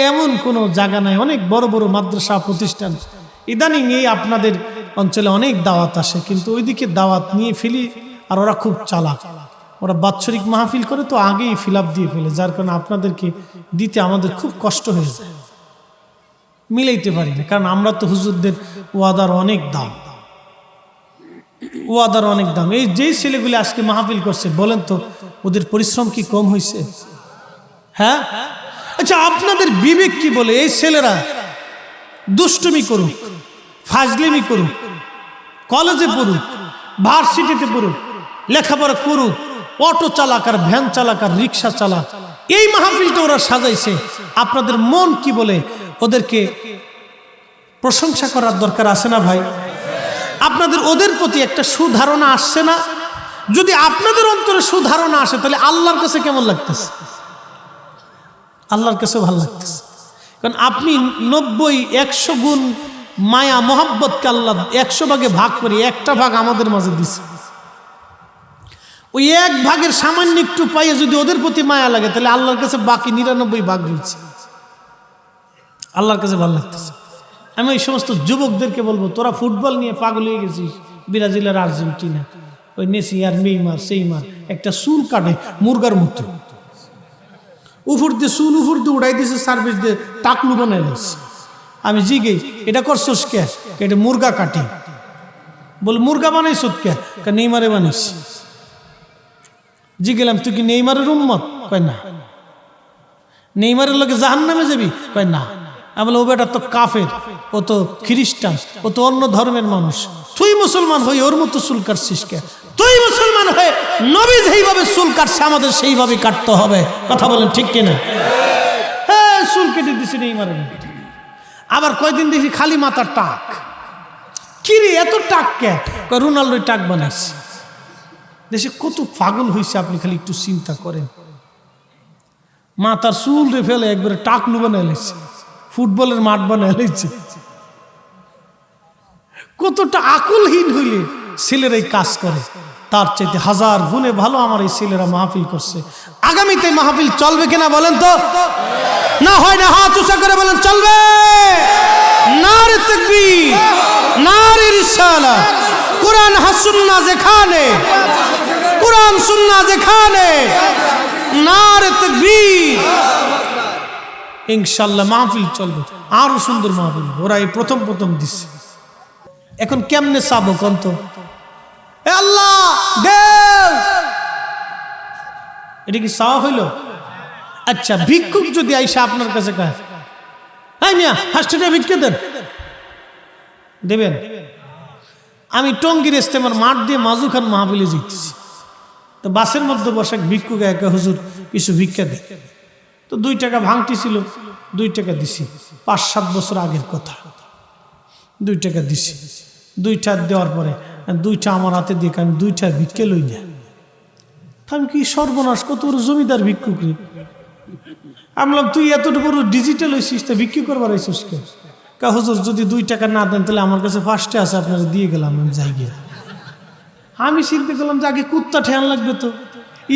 এমন কোনো জায়গা নাই। অনেক বড় বড় মাদ্রাসা প্রতিষ্ঠান ইদানিং এই আপনাদের অঞ্চলে অনেক দাওয়াত আসে, কিন্তু ওইদিকে দাওয়াত নিয়ে ফেলি। আর ওরা খুব চালাক, ওরা বাৎসরিক মাহফিল করে তো আগেই ফিল আপ দিয়ে ফেলে, যার কারণে আপনাদেরকে দিতে আমাদের খুব কষ্ট হয়ে যায়, মিলাইতে পারি না। কারণ আমরা তো হুজুরদের ওয়াদার অনেক দাম, ওয়াদার অনেক দাম। এই যেই ছেলেগুলি আজকে মাহফিল করছে, বলেন তো ওদের পরিশ্রম কি কম হয়েছে? হ্যাঁ, আচ্ছা আপনাদের বিবেক কি বলে? এই ছেলেরা দুষ্টুমি করুক, ফাজলিমি করুক, কলেজে পড়ুক, ভার্সিটিতে পড়ুক, লেখাপড়া করুক, অটো চালাক আর ভ্যান চালাক আর রিক্সা চালাক, এই মাহফিলটা ওরা সাজাইছে, আপনাদের মন কি বলে? ওদেরকে প্রশংসা করার দরকার আছে না ভাই? আপনাদের ওদের প্রতি একটা সুধারণা আসছে না? যদি আপনাদের অন্তরে সুধারণা আসে, তাহলে আল্লাহর কাছে কেমন লাগতেছে? আল্লাহর কাছে ভালো লাগতেছে। কারণ আপনি 90-100 গুণ মায়া মোহাব্বতকে আল্লাহ 100 ভাগে ভাগ করে একটা ভাগ আমাদের মাঝে দিছে। ওই এক ভাগের সামান্য একটু পাইয়ে যদি ওদের প্রতি মায়া লাগে, তাহলে আল্লাহর কাছে বাকি 99 ভাগ রয়েছে। আল্লাহর কাছে ভালো লাগতেছে। আমি ওই সমস্ত যুবকদেরকে বলবো, তোরা ফুটবল নিয়ে পাগল হয়ে গেছিস, ব্রাজিল আর আর্জেন্টিনা, ওই মেসি আর নেইমার সেইমার, একটা চুল কাটে মুরগার মতো, উপর দিয়ে চুল উপর দিয়ে উড়াই দিয়েছে, সার্ভিস দিয়ে টাকলু বানাই দিয়েছে। আমি জিগে এটা করছোস কে? এটা মুরগা কাটি। বল মুরগা বানাইছ কে? নেইমারে বানাইস। জি গেলাম তুই কি নেইমারের উম্মত? কয় না। নেইমারের লোকে জাহান্নামে যাবি? কয় না। আমি বললাম ও বেটা তো কাফের, ও তো খ্রিস্টান, ও তো অন্য ধর্মের মানুষ, তুই মুসলমান হয়ে ওর মতো চুল কাটছিস কে? তুই মুসলমান হয়ে নবী যেইভাবে চুল কাটছে আমাদের সেইভাবে কাটতে হবে। কথা বলেন ঠিক কিনা? হ্যাঁ, চুল কেটে দিছি নেইমারের। আবার কয়দিন দেখি খালি মাথার টাক। কিরে এত টাক কে? রোনাল্ডোর টাক বানাইছে। দেশে কত পাগল হয়েছে আপনি খালি একটু চিন্তা করেন। মাথার চুল রে ফেলে একবারে টাকলু বানাই লেছে, ফুটবলের মাঠ বানাই লেছে। কতটা আকলহীন হইলে ছেলেরা এই কাজ করে, তার চাইতে হাজার গুণে ভালো আমার এই ছেলেরা মাহফিল করছে। আগামীতে মাহফিল চলবে কিনা বলেন তো? না হয় না হাত উঁচা করে বলেন চলবে। নারে তাকবীর, নারে রিসালাত। কোরআন হাসুন্নাহ যেখানে, কোরআন সুন্নাহ যেখানে, নারে তাকবীর। ইনশাআল্লাহ মাহফিল চলবে, আরো সুন্দর মাহফিল। ওরা এই প্রথম প্রথম দিচ্ছে, এখন কেমনে চাবো কন্ত? আল্লাহ দেও, এটা কি চাওয়া হইল? আচ্ছা ভিক্ষুক যদি আইসা আপনার কাছে কয়, এই মিয়া 5 টাকা ভিক্ষা দেন, দেবেন? আমি টঙ্গীর ইস্তেমার মাঠ দিয়ে মাজু খান মাহফিলে যেতেছি, তো বাসের মধ্যে বসে ভিক্ষুক একা, হুজুর কিছু ভিক্ষা দেয়। তো 2 টাকা ভাঙটি ছিল, 2 টাকা দিছি। 5-7 বছর আগের কথা, 2 টাকা দিছি। 2টা দেওয়ার পরে 2টা আমার হাতে দিয়ে আমি 2টা ভিক্ষা লই না। আমি কি সর্বনাশ, কত বড় জমিদার ভিক্ষুক রে। আমি বললাম তুই এতটুকু বড় ডিজিটাল হয়েছিস, তা ভিক্ষু করবার হয়েছিস কে? কা হুজুর যদি 2 টাকা না দেন তাহলে আমার কাছে 5টা আছে, আপনারা দিয়ে গেলাম, আমি যাই গিয়ে। আমি চিন্তা করলাম যে আগে কুত্তা ঠেয়ান লাগবে, তো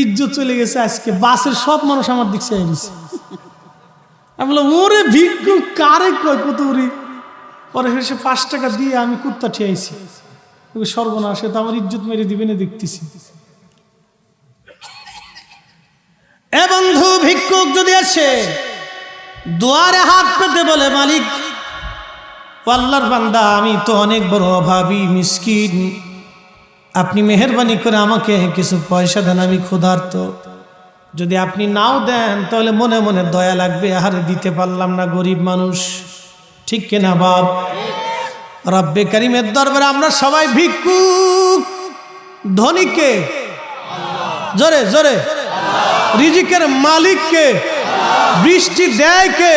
ইজ্জত চলে গেছে। আজকে বাসের সব মানুষ আমার দিক চেয়ে গেছে। আমি বললাম ওরে ভিক্ষু কারে কয় কত উড়ি। পরে সে 5 টাকা দিয়ে আমি কুত্তা ঠেয়াইছি। সর্বনাশ, তো আমার ইজ্জত মেরে দিবে না দেখতেছি। এ বন্ধু, ভিক্ষুক যদি আসে দুয়ারে হাত পেতে বলে মালিক আল্লাহর বান্দা, আমি তো অনেক বড় অভাবী মিসকিন, আপনি মেহেরবানি করে আমাকে কিছু পয়সা দেন, আমি ক্ষুধার্ত। যদি আপনি নাও দেন তাহলে মনে মনে দয়া লাগবে, আহারে দিতে পারলাম না, গরিব মানুষ। ঠিক কিনা বাপ? রব্বে কারিমের দরবারে আমরা সবাই ভিক্ষুক। ধনীকে জোরে জোরে, রিজিকের মালিককে, বৃষ্টি দেয় কে?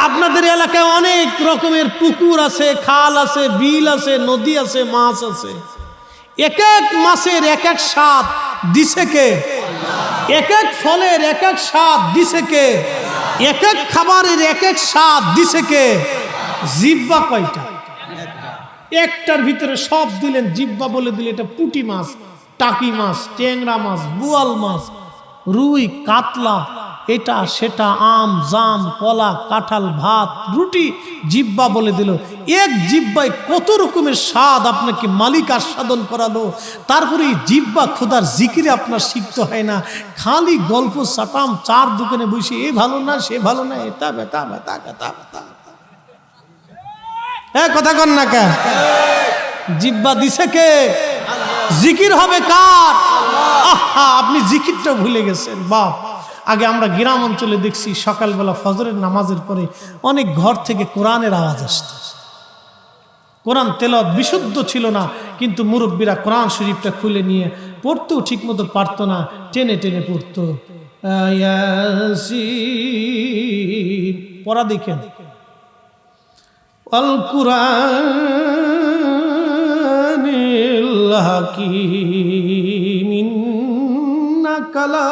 আপনাদের এলাকায় অনেক রকমের পুকুর আছে, খাল আছে, বিল আছে, নদী আছে, মাছ আছে। এক এক মাছের এক এক স্বাদ দিছে কে? এক এক ফলের এক এক স্বাদ দিছে কে? এক এক খাবারের এক এক স্বাদ দিছে কে? জিহ্বা কয়টা? একটার ভিতরে সব দিলেন। জিহ্বা বলে দিলে এটা পুঁটি মাছ, টাকি মাছ, ট্যাংরা মাছ, বোয়াল মাছ, রুই, কাতলা, এটা সেটা, আম, জাম, কলা, কাঁঠাল, ভাত, রুটি, জিহ্বা বলে দিল। এক জিহ্বায় কত রকমের স্বাদ আপনাকে মালিক আস্বাদন করালো। তারপরে এই জিহ্বা খোদার জিকিরে আপনার শিখতে হয় না, খালি গল্প সাটাম, চার দোকানে বসে এ ভালো না সে ভালো না, এটা বেতা বেতা বেতা বেতা। কথা কন না কেন? জিহ্বা দিছে কে? জিকির হবে কার? আহা, আপনি জিকিরটা ভুলে গেছেন বাপ। আগে আমরা গ্রাম অঞ্চলে দেখছি সকালবেলা ফজরের নামাজের পরে অনেক ঘর থেকে কোরআনের আওয়াজ আসত। কোরআন তেলাওয়াত বিশুদ্ধ ছিল না, কিন্তু মুরব্বীরা কোরআন শরীফটা খুলে নিয়ে পড়তেও ঠিক মতো পারতো না, টেনে টেনে পড়তো। ইয়াসিন পড়া দেখেন, আল কুরআনিল হাকীম ইন্নাকা লা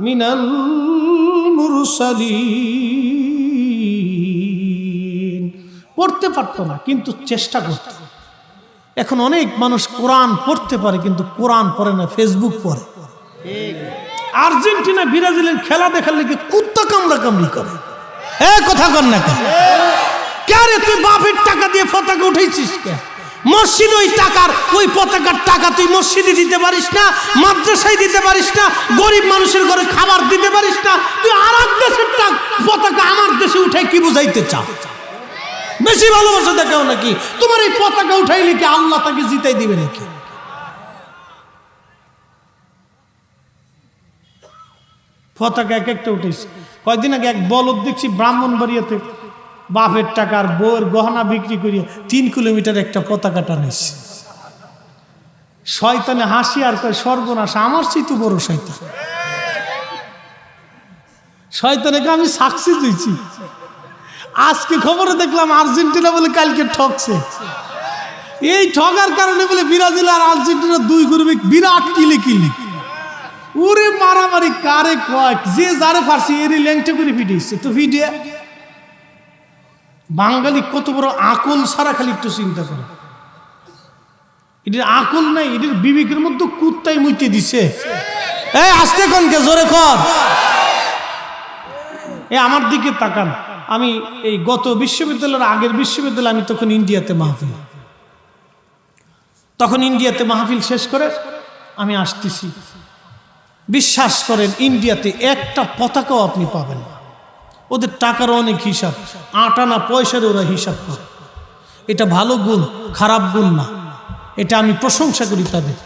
মিনাল মুরসালিন। পড়তে পারতো না, কিন্তু চেষ্টা করত। এখন অনেক মানুষ কোরআন পড়তে পারে কিন্তু কোরআন পড়ে না, ফেসবুক পড়ে। আর্জেন্টিনা ব্রাজিলের খেলা দেখার লেগে কুত্তা কামড়া কামড়ি করে। কথা কর না কেন? কে তুই বাপের টাকা দিয়ে পতাকা উঠাইছিস কে? মসজিদ ওই টাকার, ওই পতাকার টাকা তুই মসজিদে দিতে পারিস না, মাদ্রাসায় দিতে পারিস না, গরিব মানুষের ঘরে খাবার দিতে পারিস না। তুই আর এক দেশের পতাকা আমার দেশে উঠাই কি বুঝাইতে চাও? বেশি ভালোবাসা দেখাও নাকি? তোমার এই পতাকা উঠাইলে কি আল্লাহ তাকে জিতাই দিবে নাকি? পতাকা এক একটা উঠেছে। কয়েকদিন আগে এক বলদ দেখছি ব্রাহ্মণবাড়িয়াতে বাপের টাকার বউয়ের গহনা বিক্রি করিয়ে 3 কিলোমিটার একটা পতাকা টানেছে। শয়তানে হাসি আর কয় সর্বনাশ, আমার চেয়ে বড় শয়তান। শয়তানকে আমি সাকসেস হয়েছি। আজকে খবরে দেখলাম আর্জেন্টিনা বলে কালকে ঠকছে। এই ঠগার কারণে বলে ব্রাজিল আর আর্জেন্টিনা 2 গ্রুপে বিরাট কিলি। ওরে মারামারি কারে কয়, যে যারে ফার্সি এরই ল্যাংটা করে ভিডিয়েছে। তো ভিডিও বাঙালি কত বড় আকল সারা, খালি একটু চিন্তা করে। এটার আকল নাই, এটার বিবেকের মধ্যে কুত্তাই মুইতে দিছে। আসতে কনকে জোরে কর। আমার দিকে তাকান। আমি এই গত বিশ্ববিদ্যালয়ের আগের বিশ্ববিদ্যালয়, আমি তখন ইন্ডিয়াতে মাহফিল, শেষ করে আমি আসতেছি। বিশ্বাস করেন ইন্ডিয়াতে একটা পতাকাও আপনি পাবেন না। ওদের টাকার অনেক হিসাব, 8 আনা পয়সার ওরা হিসাব করে। এটা ভালো গুণ, খারাপ গুণ না, এটা আমি প্রশংসা করি তাদের।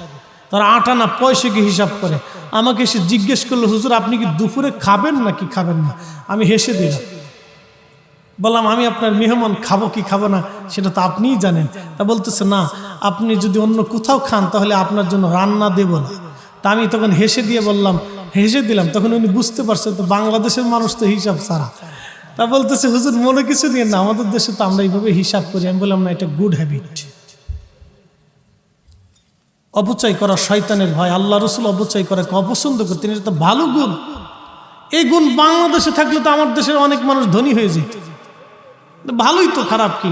তারা 8 আনা পয়সাকে হিসাব করে। আমাকে এসে জিজ্ঞেস করলো, হুজুর আপনি কি দুপুরে খাবেন নাকি খাবেন না? আমি হেসে দিলাম, বললাম আমি আপনার মেহমান, খাবো কি খাবো না সেটা তো আপনিই জানেন। তা বলতেছে না, আপনি যদি অন্য কোথাও খান তাহলে আপনার জন্য রান্না দেব না। তা আমি তখন হেসে দিলাম। তখন উনি বুঝতে পারছে তো বাংলাদেশের মানুষ তো হিসাব ছাড়া। তা বলতেছে, হুজুর মনে কিছু নিয়ে না, আমাদের দেশে তো আমরা এইভাবে হিসাব করি। আমি বললাম না, এটা গুড হ্যাবিট। অপচয় করা শয়তানের ভয়। আল্লাহ রসুল অপচয় করাকে অপছন্দ করতেন, এটা তো ভালো গুণ। এই গুণ বাংলাদেশে থাকলে তো আমার দেশের অনেক মানুষ ধনী হয়ে যেত। ভালোই তো, খারাপ কি?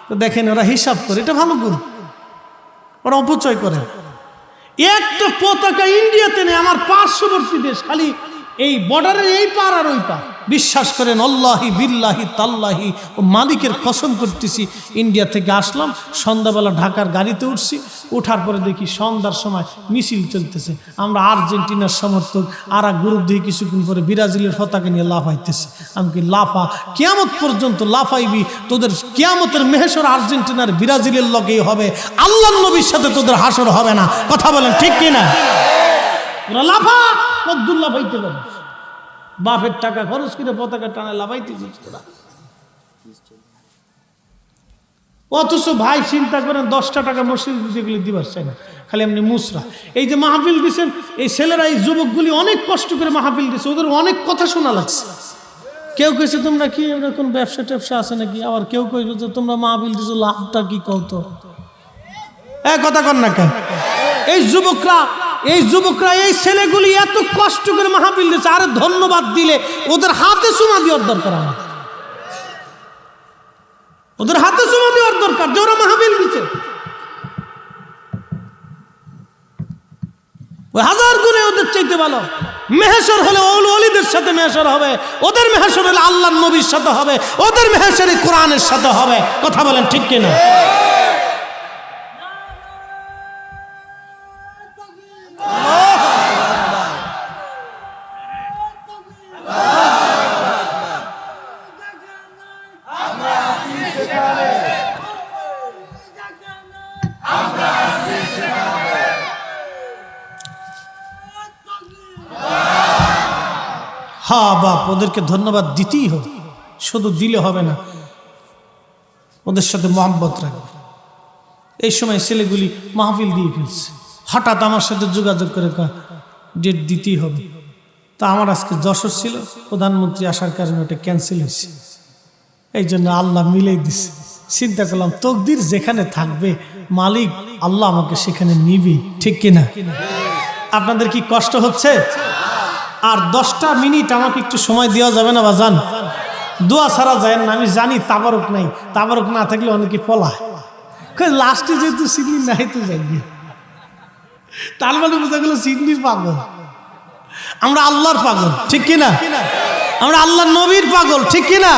তো দেখেন ওরা হিসাব করে, এটা ভালো গুণ। ওরা অপচয় করে। একটা পতাকা ইন্ডিয়াতে নেই, আমার পার্শ্ববর্তী দেশ, খালি এই বর্ডারের এই পার আর ওই পার। বিশ্বাস করেন, আল্লাহি বিল্লাহি তাল্লাহি ও মালিকের কসম করতেছি, ইন্ডিয়া থেকে আসলাম, সন্ধ্যাবেলা ঢাকার গাড়িতে উঠছি, ওঠার পরে দেখি সন্ধ্যার সময় মিছিল চলতেছে। আমরা আর্জেন্টিনার সমর্থক, আর এক গ্রুপ দিয়ে কিছুক্ষণ পরে ব্রাজিলের পতাকা নিয়ে লাফাইতেছে। আমি কি লাফা, কিয়ামত পর্যন্ত লাফাইবি, তোদের কিয়ামতের মেহেশর আর্জেন্টিনার ব্রাজিলের লগেই হবে, আল্লাহর নবীর সাথে তোদের হাসর হবে না। কথা বলেন ঠিক কিনা? ওরা লাফা, কদ্দুর লাফাইতে পারে, বাপের টাকা খরচ করে পতাকা টানা লাফাইতেছিস তোরা। অথচ ভাই চিন্তা করেন, 10টা টাকা মসজিদ দিতে গেলে দিবার চাই না, খালি এমনি মুসরা। এই যে মাহফিল দিচ্ছেন, এই ছেলেরা, এই যুবকগুলি অনেক কষ্ট করে মাহফিল দিচ্ছে, ওদের অনেক কথা শোনা লাগছে। কেউ কইছে তোমরা কি এরকম ব্যবসা ট্যাবসা আছে নাকি, আবার কেউ কইছে যে তোমরা মাহফিল দিচ্ছ, লাভটা কি কত? কথা কর না কেন? এই যুবকরা এই ছেলেগুলি এত কষ্ট করে মাহফিল দিচ্ছে, আরে ধন্যবাদ দিলে ওদের হাতে চুমা দেওয়ার দরকার, আমাদের ওদের হাতে চুমা দেওয়ার দরকার যে ওরা মাহফিল দিচ্ছে। ওই হাজার গুণে ওদের চাইতে ভালো। মেহেশর হলে ওলিদের সাথে মেহেশর হবে, ওদের মেহেশর হলে আল্লাহর নবীর সাথে হবে, ওদের মেহেশরে কোরআনের সাথে হবে। কথা বলেন ঠিক কিনা? হ্যাঁ বাপ, ওদেরকে ধন্যবাদ দিতেই হবে, শুধু দিলে হবে না, ওদের সাথে মহব্বত রাখবে। এই সময় ছেলেগুলি মাহফিল দিয়ে ফেলছে, হঠাৎ আমার সাথে যোগাযোগ করে ডেট দিতেই হবে। তা আমার আজকে যশোর ছিল, প্রধানমন্ত্রী আসার কারণে ওটা ক্যান্সেল হয়েছে, এই জন্য আল্লাহ মিলেই দিছে। চিন্তা করলাম, তকদির যেখানে থাকবে মালিক আল্লাহ আমাকে সেখানে নিবি, ঠিক কিনা? আপনাদের কি কষ্ট হচ্ছে? আর 10টা মিনিট আমাকে একটু সময় দেওয়া যাবে না বাজান? দোয়া ছাড়া যায় না, আমি জানি তাবারক নাই, তাবারক না থাকলে অনেকে পলায়। লাস্টে যেহেতু সিডনি নাই তো যাইবে, তার মানে বোঝা গেল সিডনির পাগল, আমরা আল্লাহর পাগল, ঠিক কিনা? আমরা আল্লাহর নবীর পাগল, ঠিক কিনা?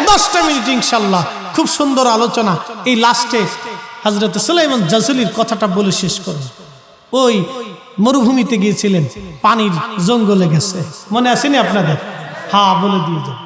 10টা মিনিট ইনশাল্লাহ খুব সুন্দর আলোচনা। এই লাস্টে হযরত সুলাইমান জাসুলির কথাটা বলে শেষ করব। ওই মরুভূমিতে গিয়েছিলেন, পানির জঙ্গলে গেছে, মনে আসেনি আপনাদের? হ্যাঁ, বলে দিয়ে যান।